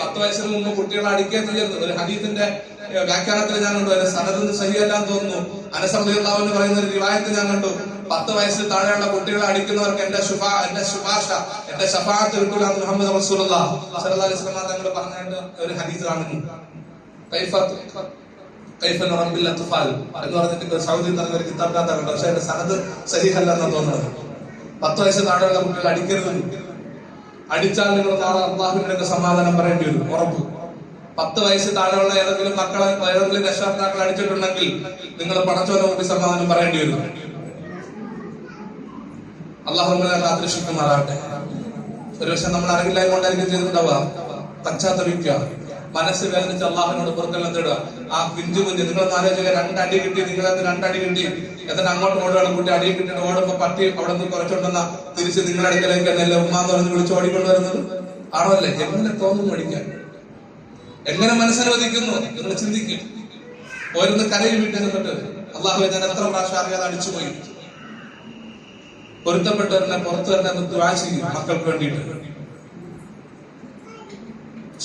10 വയസ്സിന് മുമ്പ് കുട്ടികളെ അടിക്കുകയും ചെയ്യരുത്. ഒരു ഹദീസിന്റെ വ്യാഖ്യാനത്തിൽ ഞാൻ കണ്ടു, അതിന്റെ സനദ് സഹിയല്ലാന്ന് തോന്നുന്നു. അനസ് റളിയല്ലാഹു അൻഹു പറയുന്ന ഒരു റിവായത്ത് ഞാൻ കണ്ടു, 10 വയസ്സിൽ താഴെയുള്ള കുട്ടികളെ അടിക്കുന്നവർക്ക് എന്റെ ശുപാർശ, എന്റെ ശഫാഅത്ത് കിട്ടൂല എന്ന് മുഹമ്മദ് റസൂലുള്ളാഹി സ്വല്ലല്ലാഹു അലൈഹി വസല്ലം തങ്ങൾ പറഞ്ഞായിട്ട് ഒരു ഹദീസ് കാണുന്നു. കൈഫ നറബ്ബിൽ അത്ഫാൽ എന്ന് പറഞ്ഞിട്ട് സൗദി നടന്ന ഒരു കിതാബിനകത്ത് കണ്ടു. പക്ഷെ അതിന്റെ സനദ് സഹിഹല്ലെന്നാണ് തോന്നുന്നത്. 10 വയസ്സ് താഴെയുള്ള കുട്ടികൾ അടിക്കരുത്. അടിച്ചാൽ നിങ്ങൾ നാളെ അള്ളാഹുവിന്റെ സമാധാനം പറയേണ്ടി വരും, ഉറപ്പ്. 10 വയസ്സ് താഴെയുള്ള ഏതെങ്കിലും മക്കളെ ഏതെങ്കിലും രക്ഷകർത്താക്കൾ അടിച്ചിട്ടുണ്ടെങ്കിൽ നിങ്ങൾ പടച്ചവന്റെ മുമ്പിൽ സമാധാനം പറയേണ്ടി വരും. അള്ളാഹു നമ്മളെ കാത്തുരക്ഷിക്കുമാറാകട്ടെ. ഒരു പക്ഷെ നമ്മൾ അറിവില്ലായ്മ കൊണ്ടായിരിക്കും ചെയ്തിട്ടുണ്ടാവുക. പശ്ചാത്തപിക്കുക, മനസ്സ് വേദനിച്ച് അള്ളാഹുവിനോട് പുറത്തെല്ലാം തേടുക. ആ കുഞ്ഞു നിങ്ങളൊന്ന് ആലോചിക്കുക, 2 അടി കിട്ടി, നിങ്ങളെന്ന് 2 അടി കിട്ടി, എന്നിട്ട് അങ്ങോട്ട് ഓടുകയാണ്. കുട്ടി അടി കിട്ടിയിട്ട് ഓടുമ്പോ പട്ടി അവിടെ നിന്ന് കുറച്ചുകൊണ്ടെന്ന തിരിച്ച് നിങ്ങളുടെ അടുക്കലേക്ക് എന്നല്ലേ ഉമ്മാന്ന് പറഞ്ഞ് വിളിച്ച് ഓടിക്കൊണ്ടുവരുന്നത്? ആണോ അല്ലേ? എങ്ങനെ തോന്നുന്നു പഠിക്കാൻ? എങ്ങനെ മനസ്സനുവദിക്കുന്നു? നിങ്ങൾ ചിന്തിക്കും. ഓരോന്ന് കരയിൽ വിട്ട് നിന്നിട്ട് അള്ളാഹുവെ ഞാൻ എത്ര പ്രാവശ്യം അറിയാതെ അടിച്ചുപോയി. പൊരുത്തപ്പെട്ടവരെ പുറത്തു തന്നെ ദുആ ചെയ്യും മക്കൾക്ക് വേണ്ടിയിട്ട്.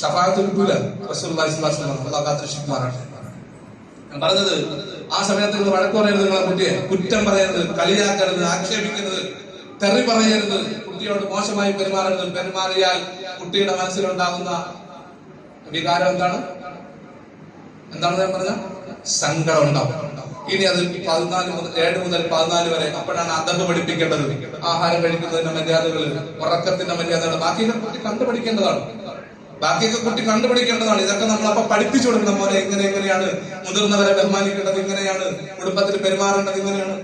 ശഫാഅത്ത് കിട്ടൂല. റസൂലുള്ളാഹി സ്വല്ലല്ലാഹു അലൈഹി വസല്ലം അല്ലാഹു കാത്തിരക്ഷിക്കുമാറാകട്ടെ. ഞാൻ പറഞ്ഞത്, ആ സമയത്ത് നിങ്ങൾ വഴക്ക് പറയരുത്, നിങ്ങളെ കുട്ടിയെ കുറ്റം പറയരുത്, കളിയാക്കരുത്, ആക്ഷേപിക്കരുത്, തെറി പറയരുത്, കുട്ടിയോട് മോശമായി പെരുമാറരുത്. പെരുമാറിയാൽ കുട്ടിയുടെ മനസ്സിലുണ്ടാകുന്ന വികാരം എന്താണ് ഞാൻ പറഞ്ഞ സങ്കടം ഉണ്ടാവും. ഇനി അത് 7 മുതൽ 14 വരെ അപ്പോഴാണ് അദബ് പഠിപ്പിക്കേണ്ടത്. ആഹാരം കഴിക്കുന്നതിന്റെ മര്യാദകൾ, ഉറക്കത്തിന്റെ മര്യാദകൾ, ബാക്കിയൊക്കെ കുട്ടി കണ്ടുപിടിക്കേണ്ടതാണ്. ഇതൊക്കെ നമ്മൾ അപ്പൊ പഠിപ്പിച്ചു കൊടുക്കണം. പോലെ എങ്ങനെയാണ് മുതിർന്നവരെ ബഹുമാനിക്കേണ്ടത്, ഇങ്ങനെയാണ് കുടുംബത്തിൽ പെരുമാറേണ്ടത്, ഇങ്ങനെയാണ്.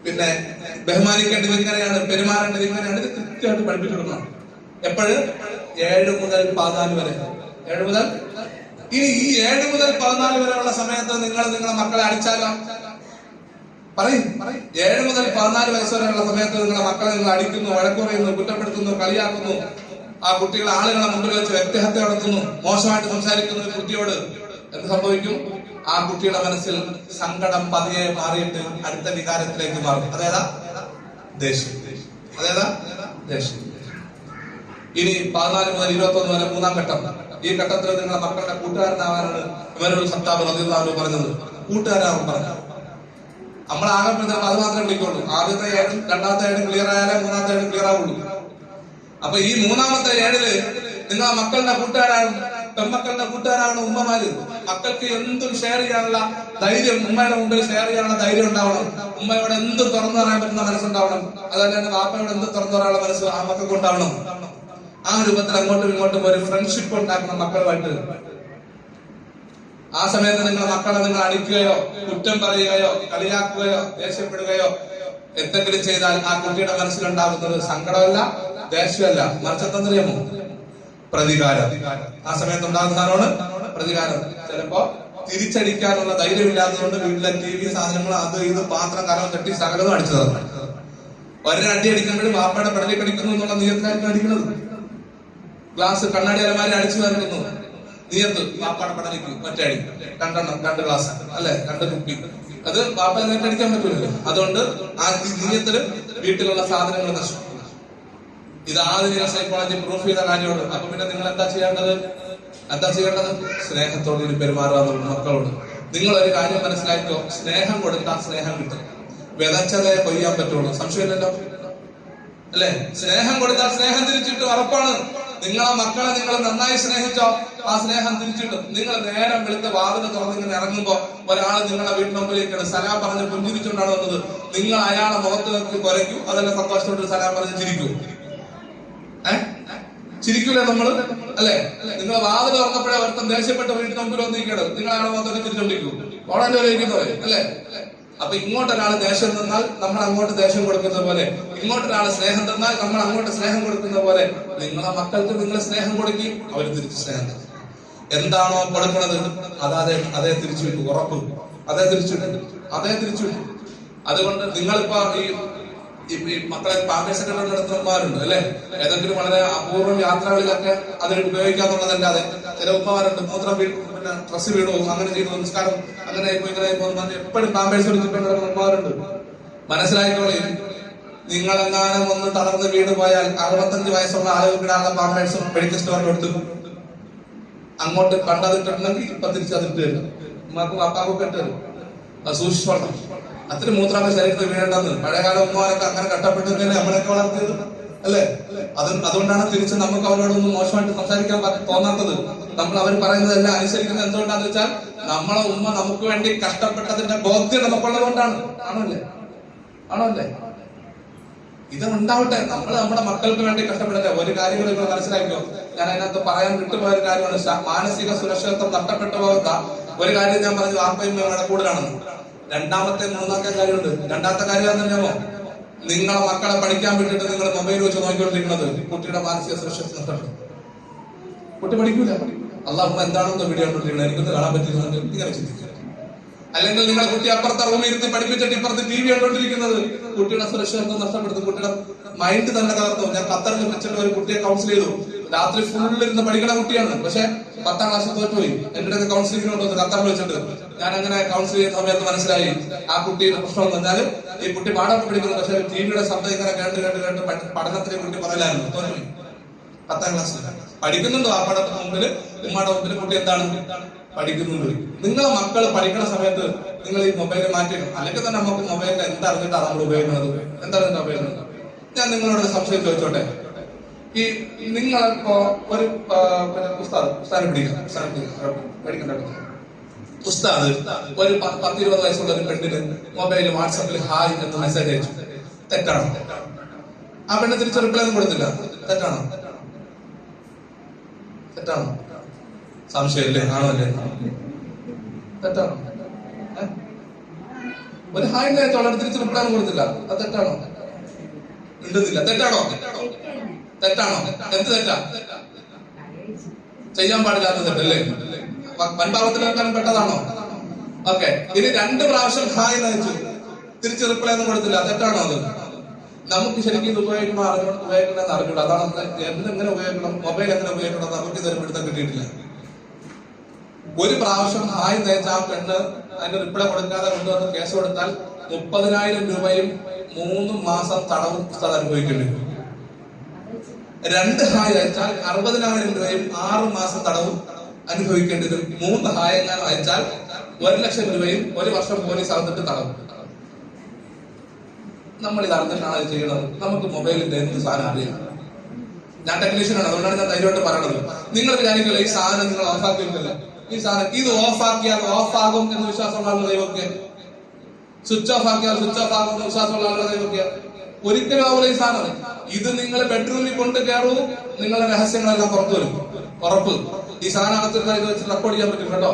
പിന്നെ ബഹുമാനിക്കേണ്ടത് ഇങ്ങനെയാണ്, പെരുമാറേണ്ടത് ഇങ്ങനെയാണ്. ഇത് കൃത്യമായിട്ട് പഠിപ്പിച്ചു കൊടുക്കണം. എപ്പോഴും 7 മുതൽ 14 വരെ. 7 മുതൽ ഇനി ഈ 7 മുതൽ 14 വരെയുള്ള സമയത്ത് നിങ്ങളെ മക്കളെ അടിച്ചാലോ? പറയും. 7 മുതൽ 14 വയസ്സ് വരെയുള്ള സമയത്ത് നിങ്ങളെ മക്കളെ നിങ്ങൾ അടിക്കുന്നു, വഴക്കുറയുന്നു, കുറ്റപ്പെടുത്തുന്നു, കളിയാക്കുന്നു, ആ കുട്ടികളെ ആളുകളെ മുമ്പിൽ വെച്ച് വ്യക്തിഹത്യ നടത്തുന്നു, മോശമായിട്ട് സംസാരിക്കുന്ന കുട്ടിയോട് എന്ത് സംഭവിക്കും? ആ കുട്ടിയുടെ മനസ്സിൽ സങ്കടം പതിയെ മാറിയിട്ട് അടുത്ത വികാരത്തിലേക്ക് മാറും. അതേതാ? ദേഷ്യം. ദേഷ്യം. ഇനി 14 മുതൽ 21 വരെ 3-ാം ഘട്ടം. ഈ ഘട്ടത്തിൽ നിങ്ങളുടെ മക്കളുടെ കൂട്ടുകാരനാവാനാണ് ഇവരുടെ സത്താബ് റളിയല്ലാഹു അൻഹു പറഞ്ഞത്. കൂട്ടുകാരാവും പറഞ്ഞു. നമ്മളാകെ അത് മാത്രമേ വിളിക്കുള്ളൂ. ആദ്യത്തെ 7, രണ്ടാമത്തെ 7 ക്ലിയർ ആയാലേ 3-ാമത്തെ 7 ക്ലിയർ ആവുള്ളൂ. അപ്പൊ ഈ 3-ാമത്തെ 7 നിങ്ങളെ മക്കളുടെ കൂട്ടുകാരാണ്, പെൺമക്കളുടെ കൂട്ടുകാരാണ് ഉമ്മമാര്. മക്കൾക്ക് എന്തും ഷെയർ ചെയ്യാനുള്ള ധൈര്യം, ഉമ്മയുടെ മുമ്പിൽ ഷെയർ ചെയ്യാനുള്ള ധൈര്യം ഉണ്ടാവണം. ഉമ്മയോട് എന്തും തുറന്നു പറയാൻ പറ്റുന്ന മനസ്സുണ്ടാവണം. അതുപോലെ തന്നെ വാപ്പയോട് എന്തും തുറന്നു പറയാനുള്ള മനസ്സ് ആ മക്കൾക്ക് ഉണ്ടാവണം. ആ രൂപത്തിൽ അങ്ങോട്ടും ഇങ്ങോട്ടും ഒരു ഫ്രണ്ട്ഷിപ്പ് ഉണ്ടാക്കണം മക്കളുമായിട്ട്. ആ സമയത്ത് നിങ്ങളുടെ മക്കളെ നിങ്ങൾ അടിക്കുകയോ കുറ്റം പറയുകയോ കളിയാക്കുകയോ ദേഷ്യപ്പെടുകയോ എന്തെങ്കിലും ചെയ്താൽ ആ കുട്ടിയുടെ മനസ്സിലുണ്ടാകുന്നത് സങ്കടമല്ല, ദേഷ്യമല്ല, മറിച്ചെന്തറിയാമോ? പ്രതികാരം. ആ സമയത്ത് ഉണ്ടാകുന്നതാണ് പ്രതികാരം. ചിലപ്പോ തിരിച്ചടിക്കാനുള്ള ധൈര്യമില്ലാത്തതുകൊണ്ട് വീട്ടിലെ TV സാധനങ്ങൾ, അത് ഇത്, പാത്രം, കലം, ചട്ടി സകലതും അടിച്ചതാണ്. ഒരടി അടിക്കുമ്പോഴും വാപ്പയുടെ പെടലി കടിക്കുന്നു എന്നുള്ള നിയത്തിലായിരിക്കും അടിക്കുന്നത്. ഗ്ലാസ്, കണ്ണാടി അലമാരി അടിച്ചു തീർക്കുന്നു നീയത്ത്, വാപ്പാടെ പടലിക്ക് ഒറ്റയടി, 2 ഗ്ലാസ് അല്ലെ, 2 കുപ്പി. അത് വാപ്പ നേരിട്ടടിക്കാൻ പറ്റൂലല്ലോ. അതുകൊണ്ട് ആ നീയത്തില് വീട്ടിലുള്ള സാധനങ്ങൾ നശിപ്പിക്കും. ഇത് ആധുനിക സൈക്കോളജി പ്രൂഫ് ചെയ്ത കാര്യമാണ്. അപ്പൊ പിന്നെ നിങ്ങൾ എന്താ ചെയ്യേണ്ടത്? സ്നേഹത്തോടുകൂടി പെരുമാറുക മക്കളോട്. നിങ്ങൾ ഒരു കാര്യം മനസ്സിലാക്കിയോ, സ്നേഹം കൊടുത്താൽ സ്നേഹം കിട്ടും. വിതച്ചതേ കൊയ്യാൻ പറ്റുള്ളൂ. സംശയമില്ലല്ലോ അല്ലെ? സ്നേഹം കൊടുത്താൽ സ്നേഹം തിരിച്ചിട്ട് ഉറപ്പാണ്. നിങ്ങളെ മക്കളെ നിങ്ങൾ നന്നായി സ്നേഹിച്ചോ, ആ സ്നേഹം തിരിച്ചിട്ടും. നിങ്ങൾ നേരം വെളുത്ത് വാതിൽ തുറന്ന് ഇങ്ങനെ ഇറങ്ങുമ്പോ ഒരാൾ നിങ്ങളുടെ വീട്ടിന് മുമ്പിലേക്കാണ് സലാം പറഞ്ഞ് പുഞ്ചിരിച്ചുകൊണ്ടാണ് വന്നത്. നിങ്ങൾ അയാളെ മുഖത്ത് നോക്കി കുരയ്ക്കൂ, അതല്ല സന്തോഷത്തോട് സലാം പറഞ്ഞ് ചിരിക്കൂ. ചിരിക്കൂലേ നമ്മള്? അല്ലെ? നിങ്ങൾ വാതിൽ തുറന്നപ്പോഴേ ഒരുത്തം ദേഷ്യപ്പെട്ട വീട്ടിന് മുമ്പിൽ വന്നിരിക്കണം, നിങ്ങൾ അയാളെ മുഖത്തൊക്കെ തിരിച്ചോണ്ടിരിക്കൂ. ഓടാൻ്റെ വിളിക്കുന്നവരെ അല്ലെ? അപ്പൊ ഇങ്ങോട്ടൊരാൾ ദേഷ്യം തന്നാൽ നമ്മൾ അങ്ങോട്ട് ദേഷ്യം കൊടുക്കുന്ന പോലെ, ഇങ്ങോട്ടൊരാൾ സ്നേഹം തന്നാൽ നമ്മൾ അങ്ങോട്ട് സ്നേഹം കൊടുക്കുന്ന പോലെ നിങ്ങളെ മക്കൾക്ക് നിങ്ങൾ സ്നേഹം കൊടുക്കുകയും അവർ തിരിച്ച് സ്നേഹം തരും. എന്താണോ കൊടുക്കുന്നത് അതേ തിരിച്ചു വിട്ടു. ഉറപ്പ്. അതേ തിരിച്ചു വിട്ടു. അതുകൊണ്ട് നിങ്ങളിപ്പോ ഈ മക്കളെ പാമ്പേഴ്സൊക്കെ നടത്തുന്നവരുണ്ട് അല്ലെ? ഏതെങ്കിലും വളരെ അപൂർവം യാത്രകളിലൊക്കെ അതിന് ഉപയോഗിക്കാന്നുള്ളതല്ലാതെ ചില ഉമ്മമാരുണ്ട് മൂത്രം പിന്നെ ഡ്രസ് വീണു, അങ്ങനെ ചെയ്തു, നിസ്കാരം അങ്ങനെ ഇങ്ങനെ എപ്പോഴും പാമ്പേഴ്സ് എടുത്തിട്ട് നടക്കുന്ന ഉമ്മമാരുണ്ട്. മനസ്സിലായിക്കോളി, നിങ്ങളെങ്ങാനും ഒന്ന് തളർന്ന് വീണ് പോയാൽ 65 വയസ്സുള്ള ആളുകൾക്ക് ഇടാനുള്ള പാമ്പേഴ്സും മെഡിക്കൽ സ്റ്റോറിൽ എടുത്തു അങ്ങോട്ട് കണ്ടതിട്ടുണ്ടെങ്കിൽ ഇപ്പൊ തിരിച്ചതിട്ട് തരും. ഉമ്മാക്കും അപ്പാക്കും ഇട്ട് തരും. അത് സൂക്ഷിച്ചോളണം. അത്ര മൂത്രാന്റെ ശരീരത്തിൽ വീഴേണ്ടെന്ന്. പഴയകാല ഉമ്മമാരൊക്കെ അങ്ങനെ കഷ്ടപ്പെട്ടു നമ്മളൊക്കെ വളർത്തിയത് അല്ലെ? അതുകൊണ്ടാണ് തിരിച്ച് നമുക്ക് അവരോടൊന്നും മോശമായിട്ട് സംസാരിക്കാൻ തോന്നാത്തത്. നമ്മൾ അവർ പറയുന്നതെല്ലാം അനുസരിക്കുന്നത് എന്തുകൊണ്ടാന്ന് വെച്ചാൽ നമ്മളെ ഉമ്മ നമുക്ക് വേണ്ടി കഷ്ടപ്പെട്ടതിന്റെ ബോധ്യം നമുക്കുള്ളത് കൊണ്ടാണ്. ആണോ അല്ലേ? ഇത് ഉണ്ടാവട്ടെ. നമ്മൾ നമ്മുടെ മക്കൾക്ക് വേണ്ടി കഷ്ടപ്പെടട്ടെ. ഒരു കാര്യങ്ങൾ നിങ്ങൾ മനസ്സിലാക്കിയോ, ഞാൻ അതിനകത്ത് പറയാൻ വിട്ടുപോയ ഒരു കാര്യമാണ്. മാനസിക സുരക്ഷിതത്വം നഷ്ടപ്പെട്ടു പോകുന്ന ഒരു കാര്യം ഞാൻ പറഞ്ഞു, വാപ്പയും അമ്മയുടെ കൂടുതലാണെന്ന്. രണ്ടാമത്തെ 3-ാമത്തെ കാര്യമുണ്ട്. രണ്ടാമത്തെ കാര്യം എന്താണെന്നോ, നിങ്ങളെ മക്കളെ പഠിക്കാൻ വിട്ടിട്ട് നിങ്ങൾ മൊബൈൽ വെച്ച് നോക്കിക്കൊണ്ടിരിക്കുന്നത് കുട്ടിയുടെ മാനസിക സുരക്ഷിതത്വം നഷ്ടപ്പെടും. കുട്ടി പഠിക്കൂല. അള്ളാഹു എന്താണെന്ന് വീഡിയോ കണ്ടോണ്ടിരിക്കുന്നത്, എനിക്കൊന്ന് കാണാൻ പറ്റില്ല, ഇങ്ങനെ ചിന്തിക്കുക. അല്ലെങ്കിൽ നിങ്ങൾ കുട്ടി അപ്പുറത്തെ റൂമിൽ ഇരുന്ന് പഠിപ്പിച്ചിട്ട് ഇപ്പുറത്ത് ടി വി കണ്ടുകൊണ്ടിരിക്കുന്നത് കുട്ടിയുടെ സുരക്ഷിതത്വം നഷ്ടപ്പെടുത്തും, കുട്ടിയുടെ മൈൻഡ് തന്നെ തകർത്തും. ഞാൻ ഖത്തറിൽ വെച്ചിട്ട് ഒരു കുട്ടിയെ കൗൺസിൽ ചെയ്തു. രാത്രി ഫുള്ളിരുന്ന് പഠിക്കുന്ന കുട്ടിയാണ്, പക്ഷെ 10ാം ക്ലാസ്സിൽ തോറ്റുപോയി. എന്റെ കൗൺസിലിംഗിന് കൊണ്ടുവന്ന് ഖത്തറിൽ വെച്ചിട്ട് ഞാൻ അങ്ങനെ കൗൺസിൽ ചെയ്യുന്ന സമയത്ത് മനസ്സിലായി ആ കുട്ടിയുടെ പ്രശ്നം എന്ന് പറഞ്ഞാൽ ഈ കുട്ടി പാഠം പഠിക്കുന്നു, പക്ഷെ ടിവിയുടെ ശബ്ദം ഇങ്ങനെ കേട്ട് പഠനത്തിലെ കുട്ടി പറയലായിരുന്നു, തോറ്റുപോയി. 10ാം ക്ലാസ്സിൽ പഠിക്കുന്നുണ്ടോ ആ പടത്തിന് മുമ്പിൽ, ഉമ്മയുടെ മുമ്പിൽ കുട്ടി എന്താണ് പഠിക്കുന്നുണ്ട്. നിങ്ങളെ മക്കൾ പഠിക്കുന്ന സമയത്ത് നിങ്ങൾ ഈ മൊബൈൽ മാറ്റിയിടും. അല്ലെങ്കിൽ തന്നെ നമുക്ക് മൊബൈലിൽ എന്തറിഞ്ഞിട്ടാണ് നമ്മൾ ഉപയോഗിക്കുന്നത്, എന്തറിഞ്ഞിട്ടാണ് ഉപയോഗിക്കുന്നത്. ഞാൻ നിങ്ങളോട് സംശയം ചോദിച്ചോട്ടെ. ഈ നിങ്ങളിപ്പോ ഒരു ഉസ്താദ് ഒരു 10-20 വയസ്സുള്ള ഒരു പെണ്ണിന് മൊബൈലിൽ വാട്സാപ്പിൽ ഹായ് എന്ന് മെസ്സേജ് അയച്ചു, തെറ്റാണോ? ആ പെണ്ണ് തിരിച്ച് റിപ്ലൈ ഒന്നും കൊടുത്തില്ല, തെറ്റാണോ? തെറ്റാണോ? സംശയമില്ലേ? ആണോ അല്ലേ? തെറ്റാണോ? ഒരു ഹായ് അയച്ചോളാം, തിരിച്ച് റിപ്ലൈ ഒന്നും കൊടുത്തില്ല, അത് തെറ്റാണോ? ഉണ്ടെന്നില്ല, തെറ്റാണോ? തെറ്റാണോ? എന്ത് തെറ്റാ? ചെയ്യാൻ പാടില്ലാത്ത തെറ്റല്ലേ? വൻപാവത്തിലേക്കാൻ പെട്ടതാണോ? ഓക്കെ. ഇനി 2 പ്രാവശ്യം ഹായ് അയച്ചു, തിരിച്ച് റിപ്ലൈ ഒന്നും കൊടുത്തില്ല, തെറ്റാണോ? അത് നമുക്ക് ശരിക്കും ഇത് ഉപയോഗിക്കണമെന്ന് അറിഞ്ഞൂടാ. അതാണ് നമ്മൾ എങ്ങനെ ഉപയോഗിക്കണം, മൊബൈൽ എങ്ങനെ ഉപയോഗിക്കണം നമുക്ക് ഇതൊരു പിടുത്തം കിട്ടിയിട്ടില്ല. ഒരു പ്രാവശ്യം ഹായ് അയച്ച ആ പെണ്ണ് അതിന്റെ റിപ്ലൈ കൊടുക്കാതെ കൊണ്ടുവന്ന് കേസ് കൊടുത്താൽ 30,000 രൂപയും 3 മാസം തടവും അനുഭവിക്കേണ്ടി വരും. 2 ഹായ് അയച്ചാൽ 60,000 രൂപയും 6 മാസം തടവും അനുഭവിക്കേണ്ടി വരും. 3 ഹായ് അയച്ചാൽ 1,00,000 രൂപയും 1 വർഷം പോലീസ് അകത്തിട്ട് തടവും. നമ്മൾ ഇത് അറിഞ്ഞിട്ടാണ് അത് ചെയ്യുന്നത്. നമുക്ക് മൊബൈലിന്റെ എന്ത് സാധനം അറിയാം. ഞാൻ ടെക്നീഷ്യനാണ്, അതുകൊണ്ടാണ് ഞാൻ ധൈര്യമായിട്ട് പറയണത്. നിങ്ങൾ വിചാരിക്കില്ല ഈ സാധനം നിങ്ങൾ ഓഫാക്കിയിട്ടില്ല, ഈ സാധനം ഇത് ഓഫാക്കിയാൽ ഓഫാകും എന്ന് വിശ്വാസമുള്ള ആളുകൾ ദൈവമൊക്കെ, സ്വിച്ച് ഓഫ് ആക്കിയാൽ സ്വിച്ച് ഓഫ് ആകും എന്ന് വിശ്വാസമുള്ള ആളുകൾ ദൈവമൊക്കെ. ഒരിക്കലും ആവില്ല ഈ സാധനം. ഇത് നിങ്ങൾ ബെഡ്റൂമിൽ കൊണ്ട് കയറൂ, നിങ്ങളുടെ രഹസ്യങ്ങളെല്ലാം പുറത്തു വരും, ഉറപ്പ്. ഈ സാധനം അകത്തിരുന്നാൽ ഇത് വെച്ച് റെക്കോർഡ് ചെയ്യാൻ പറ്റും കേട്ടോ.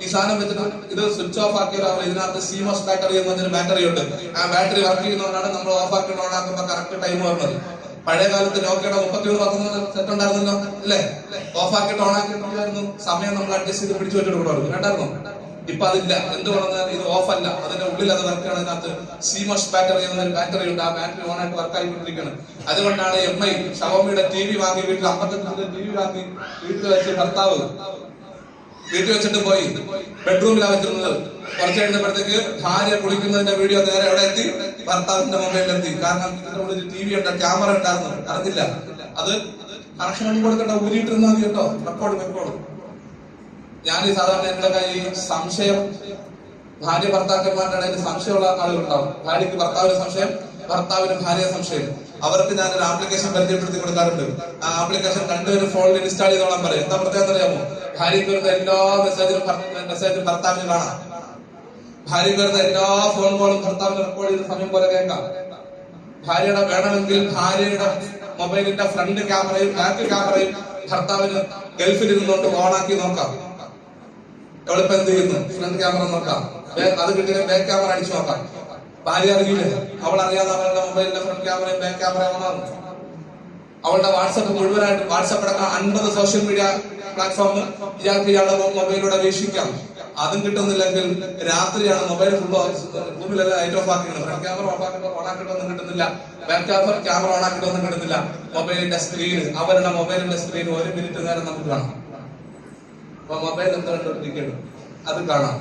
ഈ സാധനം വെച്ചിട്ട് ഇത് സ്വിച്ച് ഓഫ് ആക്കിയാൽ ഇതിനകത്ത് CMOS ബാറ്ററി എന്നതിന് ബാറ്ററി ഉണ്ട്. ആ ബാറ്ററി വർക്ക് ചെയ്യുന്നതുകൊണ്ടാണ് നമ്മൾ ഓഫ് ആക്കി ഓൺ ആക്കുമ്പോൾ കറക്റ്റ് ടൈം വരുന്നത്. പഴയ കാലത്ത് നോക്കിയുടെ 33 സെറ്റ് ഉണ്ടായിരുന്നല്ലോ അല്ലേ? ഓഫ് ആക്കിയിട്ട് ഓൺ ആക്കിയിട്ടുണ്ടായിരുന്നു, സമയം നമ്മൾ അഡ്ജസ്റ്റ് ചെയ്ത് പിടിച്ചു വെച്ചിട്ട് കൊടുക്കും, കേട്ടായിരുന്നു. ഇപ്പൊ അതില്ല. എന്തുകൊണ്ടെന്ന് ഇത് ഓഫ് അല്ല, അതിന്റെ ഉള്ളിൽ അത് വർക്ക് ആണ്. അതിനകത്ത് CMOS ബാറ്ററി എന്നൊരു ബാറ്ററി ഉണ്ട്. ആ ബാറ്ററി ഓൺ ആയിട്ട് വർക്ക് ആയിക്കൊണ്ടിരിക്കുകയാണ്. അതുകൊണ്ടാണ് MI ഷവോമിയുടെ TV വാങ്ങി വീട്ടിൽ 55 TV വാങ്ങി വീട്ടിൽ വെച്ച് ഭർത്താവ് വീട്ടിൽ വെച്ചിട്ട് പോയി ബെഡ്റൂമിലാണ് വെച്ചിരുന്നത്. കുറച്ച് കഴിഞ്ഞപ്പോഴത്തേക്ക് ഭാര്യ കുളിക്കുന്നതിന്റെ വീഡിയോ നേരെ എവിടെ എത്തി? ഭർത്താവിന്റെ മൊബൈലിലെത്തി. കാരണം ഇതിന്റെ ഉള്ളിൽ TV ഉണ്ട്, ക്യാമറ ഉണ്ടായിരുന്നു, അറിഞ്ഞില്ല. അത് കണക്ഷൻ ഒന്നും കൊടുക്കണ്ട, ഊരിയിട്ടിരുന്നാൽ മതി കേട്ടോ. റെക്കോർഡ് ഞാൻ ഈ സാധാരണ എന്തൊക്കെ ഈ സംശയം ഭാര്യ ഭർത്താക്കന്മാരുടെ ഇടയിൽ സംശയമുള്ള ആളുകളുണ്ടാവും. ഭാര്യയ്ക്ക് ഭർത്താവിന് സംശയം, ഭർത്താവിന് ഭാര്യ സംശയം. അവർക്ക് ഞാനൊരു ആപ്ലിക്കേഷൻ പരിചയപ്പെടുത്തി കൊടുക്കാറുണ്ട്. ആ ആപ്ലിക്കേഷൻ രണ്ടുപേരും ഫോണിൽ ഇൻസ്റ്റാൾ ചെയ്തോളാൻ പറയും. എന്താ പ്രത്യേകം അറിയാമോ? ഭാര്യയ്ക്ക് വരുന്ന എല്ലാ മെസ്സേജും ഭർത്താവിന് കാണാം. ഭാര്യയ്ക്ക് വരുന്ന എല്ലാ ഫോൺ കോളും ഭർത്താവിന് റെക്കോർഡ് ചെയ്ത സമയം പോലെ കേൾക്കാം. ഭാര്യയുടെ വേണമെങ്കിൽ ഭാര്യയുടെ മൊബൈലിന്റെ ഫ്രണ്ട് ക്യാമറയും ബാക്ക് ക്യാമറയും ഭർത്താവിന് ഗൾഫിൽ ഇരുന്നുകൊണ്ട് ഓണാക്കി നോക്കാം. എവളിപ്പോ എന്ത് ചെയ്യുന്നു? ഫ്രണ്ട് ക്യാമറ നോക്കാം. അത് കിട്ടിയ ബാക്ക് ക്യാമറ അടിച്ചു നോക്കാം. ഭാര്യ അറിയില്ല, അവൾ അറിയാതെ അവളുടെ മൊബൈലിന്റെ ഫ്രണ്ട് ക്യാമറയും ബാക്ക് ക്യാമറയും ഓണാകും. അവളുടെ വാട്സപ്പ് മുഴുവനായിട്ട്, വാട്സപ്പ് അടക്കം 50 സോഷ്യൽ മീഡിയ പ്ലാറ്റ്ഫോം ഇയാളുടെ മൊബൈലിലൂടെ വീക്ഷിക്കാം. അതും കിട്ടുന്നില്ലെങ്കിൽ രാത്രിയാണ് മൊബൈൽ ഫുള്ള് റൂമിലെല്ലാം ലൈറ്റ് ഓഫ് ആക്കിയിട്ട് ഫ്രണ്ട് ക്യാമറ ഓഫ് ആക്കിയിട്ട് ഓണാക്കിയിട്ടൊന്നും കിട്ടുന്നില്ല, ബാക്ക് ക്യാമറ ഓണാക്കിയിട്ടൊന്നും കിട്ടുന്നില്ല. മൊബൈലിന്റെ സ്ക്രീൻ, അവരുടെ മൊബൈലിന്റെ സ്ക്രീൻ 1 മിനിറ്റ് നേരം നമുക്ക് കാണാം. അപ്പൊ മൊബൈൽ എന്തുകൊണ്ടിരിക്കണം അത് കാണാം.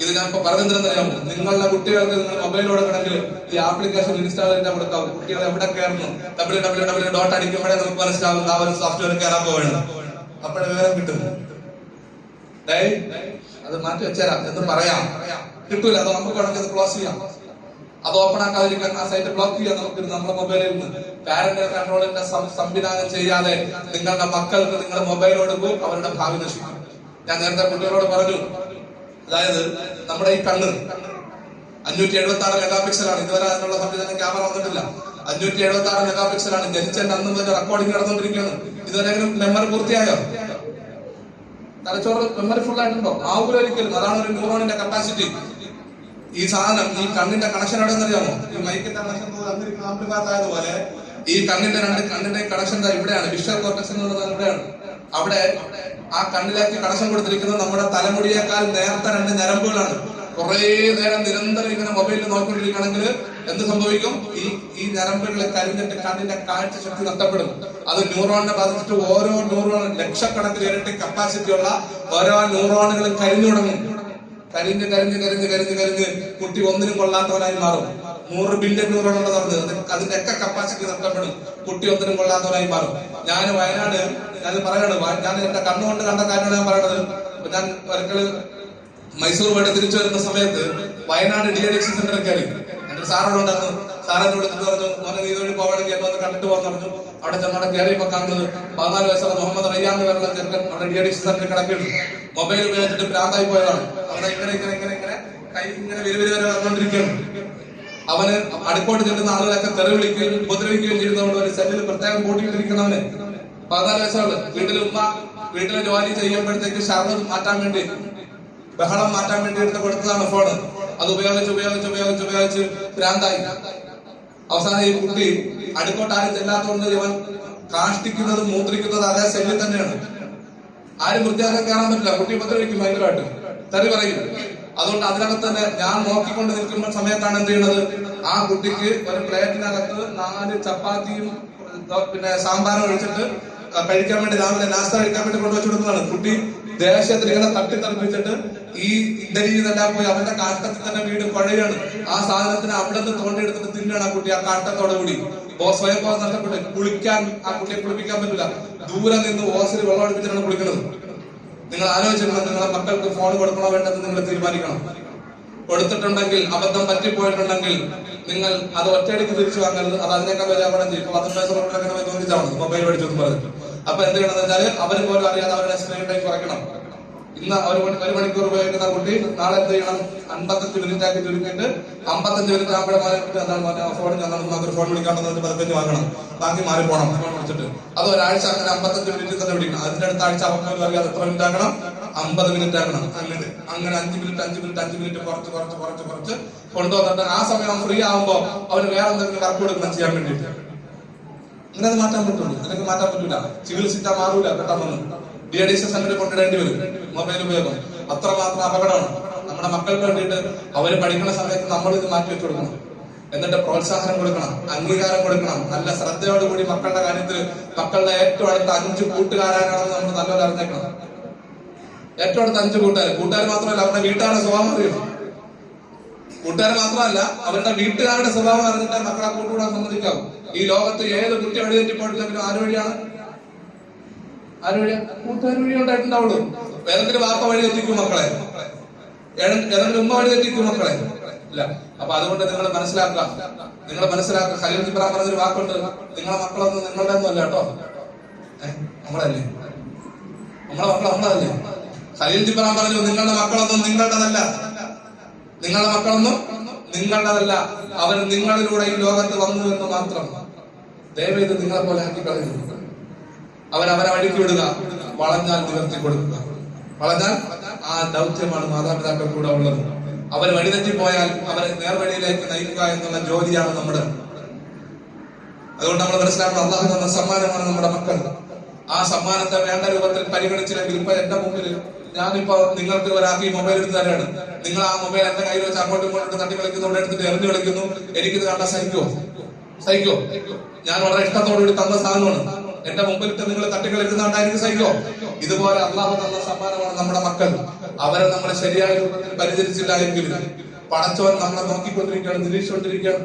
ഇത് ഞാൻ ഇപ്പൊ പറഞ്ഞെന്തിനാമോ? നിങ്ങളുടെ കുട്ടികൾക്ക് നിങ്ങൾ മൊബൈൽ കൊടുക്കണമെങ്കിൽ ഈ ആപ്ലിക്കേഷൻ ഇൻസ്റ്റാൾ ചെയ്താൽ കൊടുക്കാവും. കുട്ടികൾ എവിടെ കയറുന്നു www. അടിക്കുമ്പോഴേ നമുക്ക് മനസ്സിലാവും ആ ഒരു സോഫ്റ്റ്വെയർ കയറാൻ പോവുകയാണ്. അപ്പോഴേ വിവരം കിട്ടും. അത് മാറ്റി വെച്ചേരാം എന്ന് പറയാം, കിട്ടൂല. അത് നമുക്ക് വേണമെങ്കിൽ അത് ക്ലോസ് ചെയ്യാം. അത് ഓപ്പൺ ആക്കാതിരിക്കാൻ ആ സൈറ്റ് ബ്ലോക്ക് ചെയ്യാം നമുക്ക് നമ്മുടെ മൊബൈലിൽ നിന്ന്. പാരന്റ് കൺട്രോളിന്റെ സംവിധാനം ചെയ്യാതെ നിങ്ങളുടെ മക്കൾക്ക് നിങ്ങൾ മൊബൈൽ കൊടുക്കൂ, അവരുടെ ഭാവി നശിക്കും. ഞാൻ നേരത്തെ കുട്ടികളോട് പറഞ്ഞു, അതായത് നമ്മുടെ ഈ കണ്ണ് 576 മെഗാ പിക്സലാണ്. ഇതുവരെ അതിനുള്ള സംവിധാനം ക്യാമറ വന്നിട്ടില്ല. 576 മെഗാ പിക്സലാണ്. ജനിച്ചതിന്റെ അന്ന് മുതൽ റെക്കോർഡിംഗ് നടന്നുകൊണ്ടിരിക്കുകയാണ്. ഇതുവരെങ്കിലും മെമ്മറി പൂർത്തിയായോ? തലച്ചോറ് മെമ്മറി ഫുൾ ആയിട്ടുണ്ടോ? ആവൂലൊരിക്കലും. അതാണ് ഒരു ന്യൂറോണിന്റെ കപ്പാസിറ്റി. ഈ സാധനം, ഈ കണ്ണിന്റെ കണക്ഷൻ എവിടെ അറിയാമോ? ഈ മൈക്കിന്റെ കണക്ഷൻ ആംപ്ലിഫയർ ഈ കണ്ണിന്റെ കണക്ഷൻ ഇവിടെയാണ്. വിഷ്വൽ കോർട്ടക്സ് എന്ന് പറയുന്നത് ഇവിടെയാണ്. അവിടെ ആ കണ്ണിലേക്ക് കണക്ഷൻ കൊടുത്തിരിക്കുന്നത് നമ്മുടെ തലമുടിയേക്കാൾ നേർത്ത 2 ഞരമ്പുകളാണ്. കുറെ നേരം നിരന്തരം ഇങ്ങനെ മൊബൈലിൽ നോക്കിക്കൊണ്ടിരിക്കുകയാണെങ്കിൽ എന്ത് സംഭവിക്കും? ഈ ഞരമ്പുകൾ കരിഞ്ഞിട്ട് കണ്ണിന്റെ കാഴ്ച ശക്തി നഷ്ടപ്പെടും. അത് ന്യൂറോണിനെ ബാധിച്ചിട്ട് ഓരോ ന്യൂറോൺ ലക്ഷക്കണക്കിന് ഇരട്ടി കപ്പാസിറ്റി ഉള്ള ഓരോ ന്യൂറോണുകളും കരിഞ്ഞു തുടങ്ങും. കരിഞ്ഞ് കരിഞ്ഞ് കരിഞ്ഞ് കരിഞ്ഞ് കരിഞ്ഞ് കുട്ടി ഒന്നിനും കൊള്ളാത്തവനായി മാറും. 100 ബില്യൺ ന്യൂറോൺ ഉണ്ടെന്ന് പറഞ്ഞത് അതിന്റെയൊക്കെ കപ്പാസിറ്റി നഷ്ടപ്പെടും. കുട്ടി ഒന്നിനും കൊള്ളാത്തവനായി മാറും. ഞാൻ വയനാട് ഞാൻ പറയാണ്, ഞാൻ എന്റെ കണ്ണുകൊണ്ട് കണ്ട കാര്യമാണ് ഞാൻ പറയണത്. ഞാൻ ഒരിക്കൽ മൈസൂർ പോയിട്ട് തിരിച്ചു വരുന്ന സമയത്ത് വയനാട് DADX സെന്ററിൽ കയറി. എന്റെ സാറോട് ഉണ്ടായിരുന്നു. സാറിനെ വിളിച്ചിട്ട് പറഞ്ഞു, മോനെ നീ ഇതുവഴി പോവാണെങ്കിൽ എന്നെ ഒന്ന് കണ്ടിട്ട് പോകാൻ പറഞ്ഞു. അവിടെ ചെന്നവിടെ കയറിയപ്പോ കാണുന്നത് 14 വയസ്സുള്ള മുഹമ്മദ് റയ്യാന്ന് പേരുള്ള ചെറുക്കൻ അവിടെ DADX സെന്ററിൽ കിടക്കുന്നു. മൊബൈൽ ഉപയോഗിച്ചിട്ട് ഭ്രാന്തായി പോയതാണ്. അവിടെ ഇങ്ങനെ ഇങ്ങനെ ഇങ്ങനെ ഇങ്ങനെ കൈ ഇങ്ങനെ വിരുവിരി വരെ വന്നുകൊണ്ടിരിക്കുകയാണ്. അവന് അടുക്കോട്ട് ചെല്ലുന്ന ആളുകളൊക്കെ തെറി വിളിക്കുകയും ഉപദ്രവിക്കുകയും ചെയ്യുന്നതുകൊണ്ട് ഒരു സെല്ലിൽ പ്രത്യേകം കൂട്ടിയിട്ടിരിക്കുന്നവന് 14 വയസ്സുള്ള വീട്ടിലെ ജോലി ചെയ്യുമ്പോഴത്തേക്ക് ഷർവ് മാറ്റാൻ വേണ്ടി ബഹളം മാറ്റാൻ വേണ്ടി എടുത്ത് കൊടുത്തതാണ് ഫോണ്. അത് ഉപയോഗിച്ച് ഉപയോഗിച്ച് ഉപയോഗിച്ച് ഉപയോഗിച്ച് ഭ്രാന്തായി. അവസാനം ഈ കുട്ടി അടുക്കോട്ട് ആരും ചെല്ലാത്തതുകൊണ്ട് ഇവൻ കാഷ്ടിക്കുന്നത് മൂത്രിക്കുന്നത് അതേ സെല്ലിൽ തന്നെയാണ്. ആരും വൃത്തിയാക്കാൻ കാണാൻ പറ്റില്ല. കുട്ടി ഉപദ്രവിക്കും ഭയങ്കരമായിട്ട്, തെറി പറയും. അതുകൊണ്ട് അതിനകത്ത് തന്നെ ഞാൻ നോക്കിക്കൊണ്ട് നിൽക്കുന്ന സമയത്താണ് എന്ത് ചെയ്യുന്നത്, ആ കുട്ടിക്ക് ഒരു പ്ലേറ്റിനകത്ത് 4 ചപ്പാത്തിയും പിന്നെ സാമ്പാറും ഒഴിച്ചിട്ട് കഴിക്കാൻ വേണ്ടി രാവിലെ നാസ്ത കഴിക്കാൻ വേണ്ടി കൊണ്ടുവച്ചു കൊടുക്കുന്നതാണ്. കുട്ടി ദേഷ്യത്തിൽ ഇങ്ങനെ തട്ടിത്തെറിപ്പിച്ചിട്ട് ഈ ഇഡലിയിലെല്ലാം പോയി അവന്റെ കാട്ടത്തിൽ തന്നെ വീട് കുഴയാണ്. ആ സാധനത്തിന് അവിടെ നിന്ന് തോണ്ടിയെടുത്തിട്ട് തിന്നാണ് ആ കുട്ടി. ആ കാട്ടത്തോടെ കൂടി സ്വയം ബോധം നഷ്ടപ്പെട്ട് കുളിക്കാൻ ആ കുട്ടിയെ കുളിപ്പിക്കാൻ പറ്റില്ല. ദൂരെ നിന്ന് ഓസിൽ വെള്ളം അടുപ്പിച്ചിട്ടാണ് കുളിക്കുന്നത്. നിങ്ങൾ ആലോചിച്ചിട്ടുണ്ട്, നിങ്ങളെ മക്കൾക്ക് ഫോൺ കൊടുക്കണോ വേണ്ടെന്ന് നിങ്ങൾ തീരുമാനിക്കണം. കൊടുത്തിട്ടുണ്ടെങ്കിൽ, അബദ്ധം പറ്റിപ്പോയിട്ടുണ്ടെങ്കിൽ നിങ്ങൾ അത് ഒറ്റയടിക്ക് തിരിച്ചു വാങ്ങരുത്. അത് അതിനേക്കാൾ വലിയ അപകടം ചെയ്യും. 15 വയസ്സുള്ള തോന്നിച്ചാണ് മൊബൈൽ മേടിച്ചെന്ന് പറഞ്ഞിട്ട്. അപ്പൊ എന്ത് ചെയ്യണമെന്ന് വെച്ചാൽ അവർ പോലും അറിയാതെ അവരുടെ സ്ക്രീൻ ടൈം കുറയ്ക്കണം. ഇന്ന് 1 മണിക്കൂർ ഉപയോഗിക്കുന്ന കുട്ടി നാളെ എന്ത് ചെയ്യണം, 55 മിനിറ്റ് ആക്കി ചുരുക്കിയിട്ട് 55 മിനിറ്റ് ആകുമ്പോഴേ ഫോൺ ഫോൺ വിളിക്കാണ്ടെന്ന് പതിപ്പഞ്ച് വാങ്ങണം. ബാക്കി മാറി പോകണം ഫോൺ വിളിച്ചിട്ട്. അത് ഒരാഴ്ച അങ്ങനെ 55 മിനിറ്റ് തന്നെ വിളിക്കണം. അതിന്റെ അടുത്ത ആഴ്ച അവൻ പോലും അറിയാതെ എത്ര മിനിറ്റ് ആക്കണം, 50 മിനിറ്റ് ആക്കണം. അങ്ങനെ 5 മിനിറ്റ് കുറച്ച് കൊണ്ടുവന്നിട്ട് ആ സമയം ഫ്രീ ആകുമ്പോ അവന് വേറെ എന്തെങ്കിലും വർക്ക് കൊടുക്കണം ചെയ്യാൻ വേണ്ടിയിട്ട്. അങ്ങനെ അത് മാറ്റാൻ പറ്റുള്ളൂ. അല്ലെങ്കിൽ മാറ്റാൻ പറ്റൂല. ചികിത്സിച്ചാൽ മാറൂല പെട്ടെന്നൊന്നും. DADX സെന്ററിൽ കൊണ്ടിടേണ്ടി വരും മൊബൈൽ ഉപയോഗം. അത്രമാത്രം അപകടമാണ്. നമ്മുടെ മക്കൾക്ക് വേണ്ടിയിട്ട് അവര് പഠിക്കുന്ന സമയത്ത് നമ്മൾ ഇത് മാറ്റി വെച്ചു കൊടുക്കണം. എന്നിട്ട് പ്രോത്സാഹനം കൊടുക്കണം, അംഗീകാരം കൊടുക്കണം. നല്ല ശ്രദ്ധയോടുകൂടി മക്കളുടെ കാര്യത്തിൽ മക്കളുടെ ഏറ്റവും അടുത്ത 5 കൂട്ടുകാരാണെന്ന് നമ്മൾ നല്ലപോലെ അറിഞ്ഞേക്കണം. ഏറ്റവും അടുത്ത 5 കൂട്ടുകാർ മാത്രമല്ല, അവരുടെ വീട്ടുകാരുടെ സ്വഭാവം അറിയണം. കൂട്ടുകാർ മാത്രമല്ല, അവരുടെ വീട്ടുകാരുടെ സ്വഭാവം അറിഞ്ഞിട്ട് മക്കളെ കൂട്ടുകൂടാൻ സമ്മതിക്കാവും. ഈ ലോകത്ത് ഏത് കുട്ടി വഴിതെറ്റിപ്പോയിട്ടില്ലെങ്കിലും ആര് വഴിയാണ്? കൂട്ടുകാർ വഴി ഉണ്ടായിട്ടുണ്ടാവുള്ളൂ. ഏതെങ്കിലും വാപ്പ വഴി തെറ്റിക്കും മക്കളെ, ഏതെങ്കിലും ഉമ്മ വഴി തെറ്റിക്കും മക്കളെ ഇല്ല. അപ്പൊ അതുകൊണ്ട് നിങ്ങൾ മനസ്സിലാക്കുക. ഖലീൽ ജിബ്രാൻ പറഞ്ഞൊരു വാക്കുണ്ട്, നിങ്ങളെ മക്കളൊന്നും നിങ്ങളുടെ ഒന്നും അല്ല കേട്ടോ, നമ്മളല്ലേ, നമ്മളെ മക്കൾ നമ്മളല്ലേ. ഖലീൽ ജിബ്രാൻ പറഞ്ഞു, നിങ്ങളുടെ മക്കളൊന്നും നിങ്ങളുടേതല്ല, അവർ നിങ്ങളിലൂടെ ഈ ലോകത്ത് വന്നു എന്ന് മാത്രം. ദയവേത് നിങ്ങളെ പോലെ ആക്കി കളയുന്നു. അവരെ വഴിക്ക് വിടുക, വളഞ്ഞാൽ നിവർത്തി കൊടുക്കുക. വളഞ്ഞാൽ ആ ദൗത്യമാണ് മാതാപിതാക്കൾ കൂടെ ഉള്ളത്. അവർ വഴിതെറ്റിപ്പോയാൽ അവരെ നേർവഴിയിലേക്ക് നയിക്കുക എന്നുള്ള ജോലിയാണ് നമ്മുടെ. അതുകൊണ്ട് നമ്മൾ മനസ്സിലാക്കണം, അള്ളാഹു തന്ന സമ്മാനമാണ് നമ്മുടെ മക്കൾ. ആ സമ്മാനത്തെ വേണ്ട രൂപത്തിൽ പരിഗണിച്ചില്ലെങ്കിൽ, ഇപ്പൊ എന്റെ മുമ്പിൽ ഞാനിപ്പോ നിങ്ങൾക്ക് ഒരാൾക്ക് മൊബൈൽ എടുത്ത് തരാണ്. നിങ്ങൾ ആ മൊബൈൽ എന്റെ കയ്യിൽ വെച്ച് അങ്ങോട്ടും ഇങ്ങോട്ടും തട്ടി കളിക്കുന്നതുകൊണ്ട് എടുത്തിട്ട് എറിഞ്ഞു കളിക്കുന്നു. എനിക്കിത് കണ്ടാൽ സഹിക്കോ? ഞാൻ വളരെ ഇഷ്ടത്തോടുകൂടി തന്ന സാധനമാണ്. എന്റെ മുമ്പിലിട്ട് നിങ്ങൾ തട്ടിക്കളിക്കുന്നുണ്ടാ എനിക്ക് സഹിക്കോ? ഇതുപോലെ അള്ളാഹു തന്ന സമ്മാനമാണ് നമ്മുടെ മക്കൾ. അവരെ നമ്മൾ ശരിയായ രൂപത്തിൽ പരിചരിച്ചില്ല എങ്കിൽ പടച്ചവൻ നമ്മളെ നോക്കിക്കൊണ്ടിരിക്കുകയാണ്, നിരീക്ഷിച്ചുകൊണ്ടിരിക്കുകയാണ്.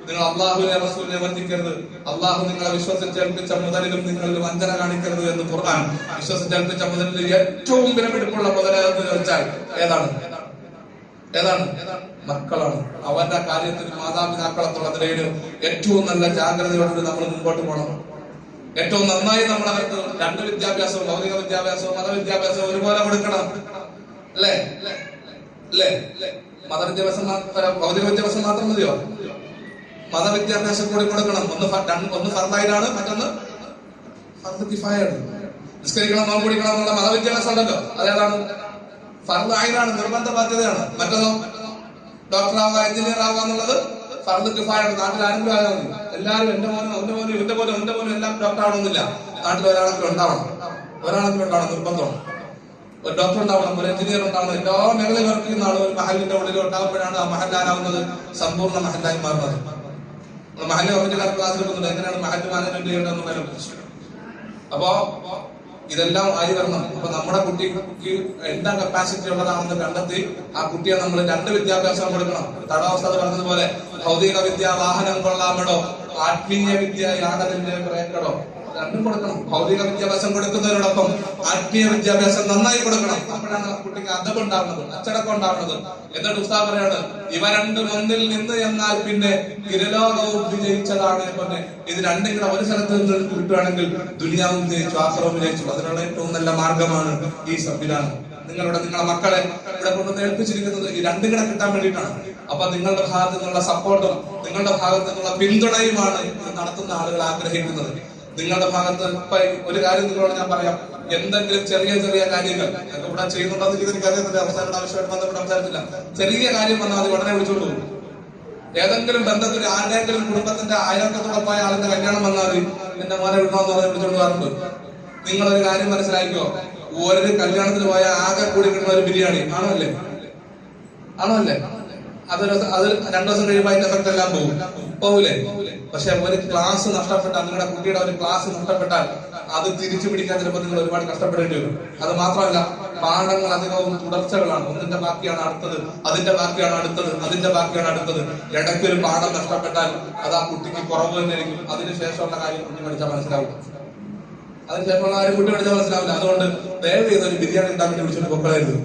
നിങ്ങൾ അള്ളാഹുവിനെ റസൂലിനെ വഞ്ചിക്കരുത്. അള്ളാഹു നിങ്ങളെ വിശ്വസിച്ചേൽപ്പിച്ച മുതലിലും നിങ്ങളിൽ വഞ്ചന കാണിക്കരുത് എന്ന് ഖുർആൻ. വിശ്വസിച്ചേൽപ്പിച്ച മുതലിൽ ഏറ്റവും വിലപിടിപ്പുള്ള മുതലെന്ന് ചോദിച്ചാൽ ഏതാണ്? മക്കളാണ്. അവരുടെ കാര്യത്തിൽ മാതാപിതാക്കളത്തുള്ള നിലയിൽ ഏറ്റവും നല്ല ജാഗ്രതയോടുകൂടി നമ്മൾ മുമ്പോട്ട് പോകണം. ഏറ്റവും നന്നായി നമ്മൾ അവർക്ക് 2 വിദ്യാഭ്യാസവും, ഭൗതിക വിദ്യാഭ്യാസവും മതവിദ്യാഭ്യാസവും ഒരുപോലെ കൊടുക്കണം. അല്ലേ? മതവിദ്യാഭ്യാസം ഭൗതിക വിദ്യാഭ്യാസം മാത്രം മതിയോ? മതവിദ്യാഭ്യാസം കൂടി കൊടുക്കണം. ഒന്ന് ഫർദായിലാണ്, മറ്റൊന്ന് ഫർദ് കിഫായാണ്. നിസ്കരിക്കണം, നോമ്പ് പിടിക്കണം എന്നുള്ള മതവിദ്യാഭ്യാസം ഉണ്ടല്ലോ, അതേതാണ്? ഫർദായിലാണ്, നിർബന്ധ ബാധ്യതയാണ്. മറ്റൊന്നോ ഡോക്ടറാവുക, എഞ്ചിനീയർ ആവുക എന്നുള്ളത് ഫർദ് കിഫായാണ്. നാട്ടിൽ ആരെങ്കിലും ആയാൽ മതി. എല്ലാവരും എന്റെ മോനും എല്ലാം ഡോക്ടർ ആവണമെന്നില്ല. നാട്ടിൽ ഒരാളെങ്കിലും ഉണ്ടാവണം, നിർബന്ധമാണ്. ഒരു ഡോക്ടർ ഉണ്ടാവണം, ഒരു എഞ്ചിനീയർ ഉണ്ടാവണം, എല്ലാ മേഖലയിൽ വർക്ക് ചെയ്യുന്ന ആൾ ഒരു മഹലിന്റെ ഉള്ളിൽ ഉണ്ടാകുമ്പോഴാണ് ആ മഹലാനാവുന്നത് സമ്പൂർണ്ണ മഹലായി മാറുന്നത്. മഹല്ല് കമ്മിറ്റിക്കാർ ക്ലാസ്സിൽ പോകുന്നുണ്ട് എങ്ങനെയാണ് മഹല്ല് മാനേജ്മെന്റ് ചെയ്യേണ്ടതെന്ന് നേരെ കുറിച്ച്. അപ്പോ ഇതെല്ലാം ആയി വരണം. അപ്പൊ നമ്മുടെ കുട്ടിക്ക് എന്താ കപ്പാസിറ്റി ഉള്ളതാണെന്ന് കണ്ടെത്തി ആ കുട്ടിയെ നമ്മൾ 2 വിദ്യാഭ്യാസം കൊടുക്കണം. തടാവസ്ഥ പറഞ്ഞതുപോലെ ഭൗതിക വിദ്യ വാഹനം കൊള്ളാമടോ, ആത്മീയ വിദ്യ യാതൊരു പ്രേക്കടോ, രണ്ടും കൊടുക്കണം. ഭൗതിക വിദ്യാഭ്യാസം കൊടുക്കുന്നതിനോടൊപ്പം ആത്മീയ വിദ്യാഭ്യാസം നന്നായി കൊടുക്കണം. അപ്പോഴാണ് കുട്ടിക്ക് അതവുണ്ടാവുന്നത്, അച്ചടക്കം ഉണ്ടാവുന്നത്. എന്നിട്ട് ഉസ്താദ് പറയാണ്, ഇവ രണ്ടും ഒന്നിൽ നിന്ന് എന്നാൽ പിന്നെ ഇരലോകവും വിജയിച്ചതാണ്. പിന്നെ ഇത് രണ്ടും കൂടെ ഒരു സ്ഥലത്ത് നിന്ന് കിട്ടുകയാണെങ്കിൽ ദുനിയാവും വിജയിച്ചു, ആഖിറവും വിജയിച്ചു. അതിനുള്ള ഏറ്റവും നല്ല മാർഗമാണ് ഈ സംവിധാനം. നിങ്ങളെ മക്കളെ ഇവിടെ കൊണ്ട് ഏൽപ്പിച്ചിരിക്കുന്നത് ഈ രണ്ടും കൂടെ കിട്ടാൻ വേണ്ടിയിട്ടാണ്. അപ്പൊ നിങ്ങളുടെ ഭാഗത്തു നിന്നുള്ള സപ്പോർട്ടും നിങ്ങളുടെ ഭാഗത്തു നിന്നുള്ള പിന്തുണയുമാണ് ഇത് നടത്തുന്ന ആളുകൾ ആഗ്രഹിക്കുന്നത്. നിങ്ങളുടെ ഭാഗത്ത് ഇപ്പൊ ഒരു കാര്യം നിങ്ങളോട് ഞാൻ പറയാം, എന്തെങ്കിലും ചെറിയ ചെറിയ കാര്യങ്ങൾ ഇവിടെ ചെയ്യുന്നുണ്ടെന്ന് എനിക്കറിയത്തില്ല, അവസാനയുടെ ആവശ്യമായിട്ട് ബന്ധപ്പെട്ട് സംസാരിച്ചില്ല. ചെറിയ കാര്യം വന്നാൽ അത് ഉടനെ വിളിച്ചോണ്ട് പോകും. ഏതെങ്കിലും ബന്ധത്തിൽ ആരുടെയെങ്കിലും കുടുംബത്തിന്റെ അയൽക്കത്തോടെ പോയ ആളിന്റെ കല്യാണം വന്നാൽ എന്റെ മോനെ വിടണമെന്ന് പറഞ്ഞ് വിളിച്ചോണ്ട് പോകാറുണ്ട്. നിങ്ങളൊരു കാര്യം മനസ്സിലാക്കിയോ, ഒരു കല്യാണത്തിന് പോയ ആകെ കൂടി കിട്ടുന്ന ഒരു ബിരിയാണി ആണോ അല്ലേ? അത് 2 ദിവസം കഴിയുമ്പോൾ അതിന്റെ എഫക്ട് എല്ലാം പോകൂലേ? പക്ഷെ ഒരു ക്ലാസ് നഷ്ടപ്പെട്ടാൽ, നിങ്ങളുടെ കുട്ടിയുടെ ഒരു ക്ലാസ് നഷ്ടപ്പെട്ടാൽ അത് തിരിച്ചു പിടിക്കാൻ ചിലപ്പോൾ നിങ്ങൾ ഒരുപാട് കഷ്ടപ്പെടേണ്ടി വരും. അത് മാത്രമല്ല, പാഠങ്ങൾ അധികവും തുടർച്ചകളാണ്. ഒന്നിന്റെ ബാക്കിയാണ് അടുത്തത്, അതിന്റെ ബാക്കിയാണ് അടുത്തത്, അതിന്റെ ബാക്കിയാണ് അടുത്തത്. ഇടയ്ക്കൊരു പാഠം നഷ്ടപ്പെട്ടാൽ അത് ആ കുട്ടിക്ക് കുറവ് തന്നെയായിരിക്കും. അതിനുശേഷമുള്ള കാര്യം കുട്ടി പഠിച്ചാൽ മനസ്സിലാവും. അതിനുശേഷമുള്ള കാര്യം കുട്ടി പഠിച്ചാൽ മനസ്സിലാവില്ല. അതുകൊണ്ട് ദയവ് ചെയ്ത് ഒരു ബിരിയാണി ഉണ്ടാക്കി വിളിച്ചിട്ട് പൊക്കളായിരുന്നു.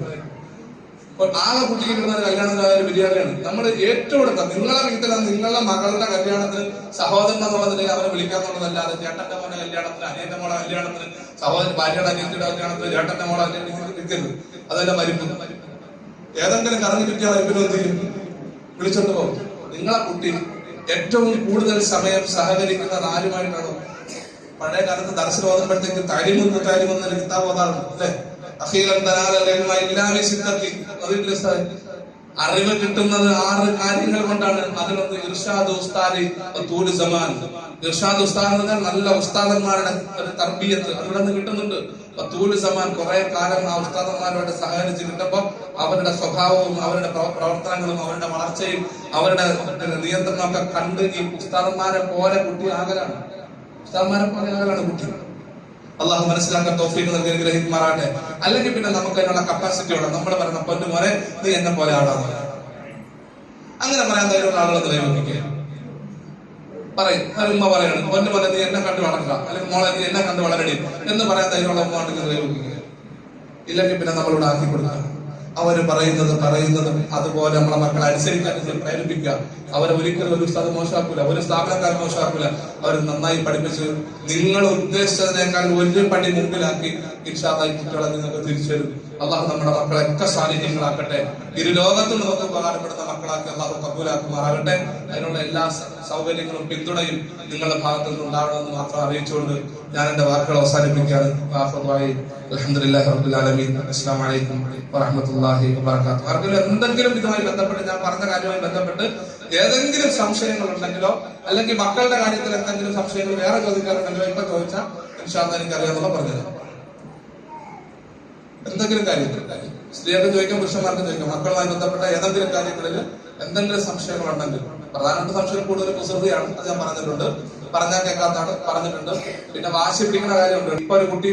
ആകെ കുട്ടിക്ക് കിട്ടുന്ന കല്യാണത്തിന് ഒരു ബിരിയാണിയാണ്. നമ്മൾ ഏറ്റവും എടുക്കാം. നിങ്ങളെ വീട്ടിൽ നിങ്ങളുടെ മകളുടെ കല്യാണത്തിന് സഹോദരൻ എന്നുള്ളതിലേക്ക് അവരെ വിളിക്കാന്നുള്ളതല്ലാതെ ചേട്ടന്റെ മോന്റെ കല്യാണത്തിന്, അനിയന്റെ മോളെ കല്യാണത്തിന്, സഹോദരൻ ഭാര്യയുടെ അനിയത്തിയുടെ കല്യാണത്തിന് ചേട്ടന്റെ മോളെ വിളിക്കരുത്. അതെല്ലാം മരിക്കും. ഏതെങ്കിലും കറങ്ങി ചുറ്റിയ മരിപ്പിനും എന്ത് ചെയ്യും? വിളിച്ചോണ്ട് പോകും. നിങ്ങളെ കുട്ടി ഏറ്റവും കൂടുതൽ സമയം സഹകരിക്കുന്നത് ആരുമായിട്ടാണോ? പഴയ കാലത്ത് ദർശനം ഓതുമ്പോഴത്തേക്ക് താരിമെന്നൊരു കിതാബ് ഓതാറുണ്ട് അല്ലെ? അറിവ് കിട്ടുന്നത് 6 കാര്യങ്ങൾ കൊണ്ടാണ്. അതിലൊന്ന് ഇർഷാദ് ഉസ്താദ് തൂല് സമാൻ. ഇർഷാദ് ഉസ്താദ് എന്ന് പറഞ്ഞാൽ നല്ല ഉസ്താദന്മാരുടെ ഒരു തർബിയത്ത് അവിടെ നിന്ന് കിട്ടുന്നുണ്ട്. തൂല് സമാൻ, കുറെ കാലം ആ ഉസ്താദന്മാരോട് സഹകരിച്ച് കിട്ടുമ്പോൾ അവരുടെ സ്വഭാവവും അവരുടെ പ്രവർത്തനങ്ങളും അവരുടെ വളർച്ചയും അവരുടെ നിയന്ത്രണമൊക്കെ കണ്ട് ഈ ഉസ്താദന്മാരെ പോലെ കുട്ടി ആകലാണ്. ഉസ്താദന്മാരെ പോലെ ആകലാണ് കുട്ടി. അള്ളാഹു മനസ്സിലാക്കാൻ തൗഫീഖ് നൽകി അനുഗ്രഹിക്കുമാറാകട്ടെ. അല്ലെങ്കിൽ പിന്നെ നമുക്ക് അതിനുള്ള കപ്പാസിറ്റി ഉള്ള നമ്മൾ പറയുന്ന പൊന്നു മോനെ നീ എന്നെ പോലെ ആളാണ്, അങ്ങനെ പറയാൻ ധൈര്യമുള്ള ആളുകളെന്ന് കൈവന്നിക്കുക പറയും. ഉമ്മ പറയാണ്, പൊന്നു മോനെ നീ എന്നെ കണ്ടു വളർക്കുക, അല്ലെങ്കിൽ മോളെ നീ എന്നെ കണ്ടു വളരടി എന്ന് പറയാൻ ധൈര്യമുള്ള ഉമ്മ ഉണ്ടെങ്കിൽ കൈവന്നിക്കുക. ഇല്ലെങ്കിൽ പിന്നെ നമ്മളിവിടെ ആക്കി കൊടുക്കുക. അവര് പറയുന്നതും അതുപോലെ നമ്മളെ മക്കളെ അനുസരിക്കാൻ പ്രേരിപ്പിക്കുക. അവരെ ഒരിക്കലും ഒരു ഉസ്താദ് മോശമാക്കൂല, ഒരു സ്ഥാപനക്കാരൻ മോശമാക്കൂല. അവർ നന്നായി പഠിപ്പിച്ച് നിങ്ങൾ ഉദ്ദേശിച്ചതിനേക്കാൾ ഒരു പടി മുമ്പിലാക്കി ഇൻഷാ അല്ലാഹ് കുട്ടികളെ നിങ്ങൾക്ക് തിരിച്ചു തരും. അള്ളാഹു നമ്മുടെ മക്കളെയൊക്കെ സാന്നിധ്യങ്ങളാക്കട്ടെ. ഇരു ലോകത്തും നമുക്ക് ഉപകാരപ്പെടുന്ന മക്കളാക്കി അള്ളാഹു കബൂലാക്കുമാറാകട്ടെ. അതിനുള്ള എല്ലാ സൗകര്യങ്ങളും പിന്തുണയും നിങ്ങളുടെ ഭാഗത്തു നിന്ന് ഉണ്ടാവണമെന്ന് മാത്രം അറിയിച്ചുകൊണ്ട് ഞാൻ എന്റെ വാക്കുകൾ അവസാനിപ്പിക്കുകയാണ്. അൽഹംദുലില്ലാഹി റബ്ബിൽ ആലമീൻ. അസ്സലാമു അലൈക്കും വറഹ്മത്തുള്ളാഹി വബറകാതുഹു. ആർക്കെങ്കിലും എന്തെങ്കിലും ഇതുമായി ബന്ധപ്പെട്ട്, ഞാൻ പറഞ്ഞ കാര്യവുമായി ബന്ധപ്പെട്ട് ഏതെങ്കിലും സംശയങ്ങൾ ഉണ്ടെങ്കിലോ, അല്ലെങ്കിൽ മക്കളുടെ കാര്യത്തിൽ എന്തെങ്കിലും സംശയങ്ങൾ വേറെ ചോദിക്കാറുണ്ടെങ്കിലോ ഇപ്പൊ ചോദിച്ചാൽ ഇൻഷാ അല്ലാഹ് എനിക്കറിയാമെന്നുള്ള പറഞ്ഞുതരാം. എന്തെങ്കിലും കാര്യത്തിൽ സ്ത്രീകൾക്ക് ചോദിക്കാം, പുരുഷന്മാർക്ക് ചോദിക്കാം. മക്കളുമായി ബന്ധപ്പെട്ട ഏതെങ്കിലും കാര്യങ്ങളിൽ എന്തെങ്കിലും സംശയങ്ങൾ ഉണ്ടെങ്കിൽ, പ്രധാനപ്പെട്ട സംശയം കൂടുതൽ കുസൃതിയാണ്, അത് ഞാൻ പറഞ്ഞിട്ടുണ്ട്. പറഞ്ഞാൽ കേൾക്കാത്തതാണ് പറഞ്ഞിട്ടുണ്ട്. പിന്നെ വാശി പിടിക്കുന്ന കാര്യമുണ്ട്. ഇപ്പൊ ഒരു കുട്ടി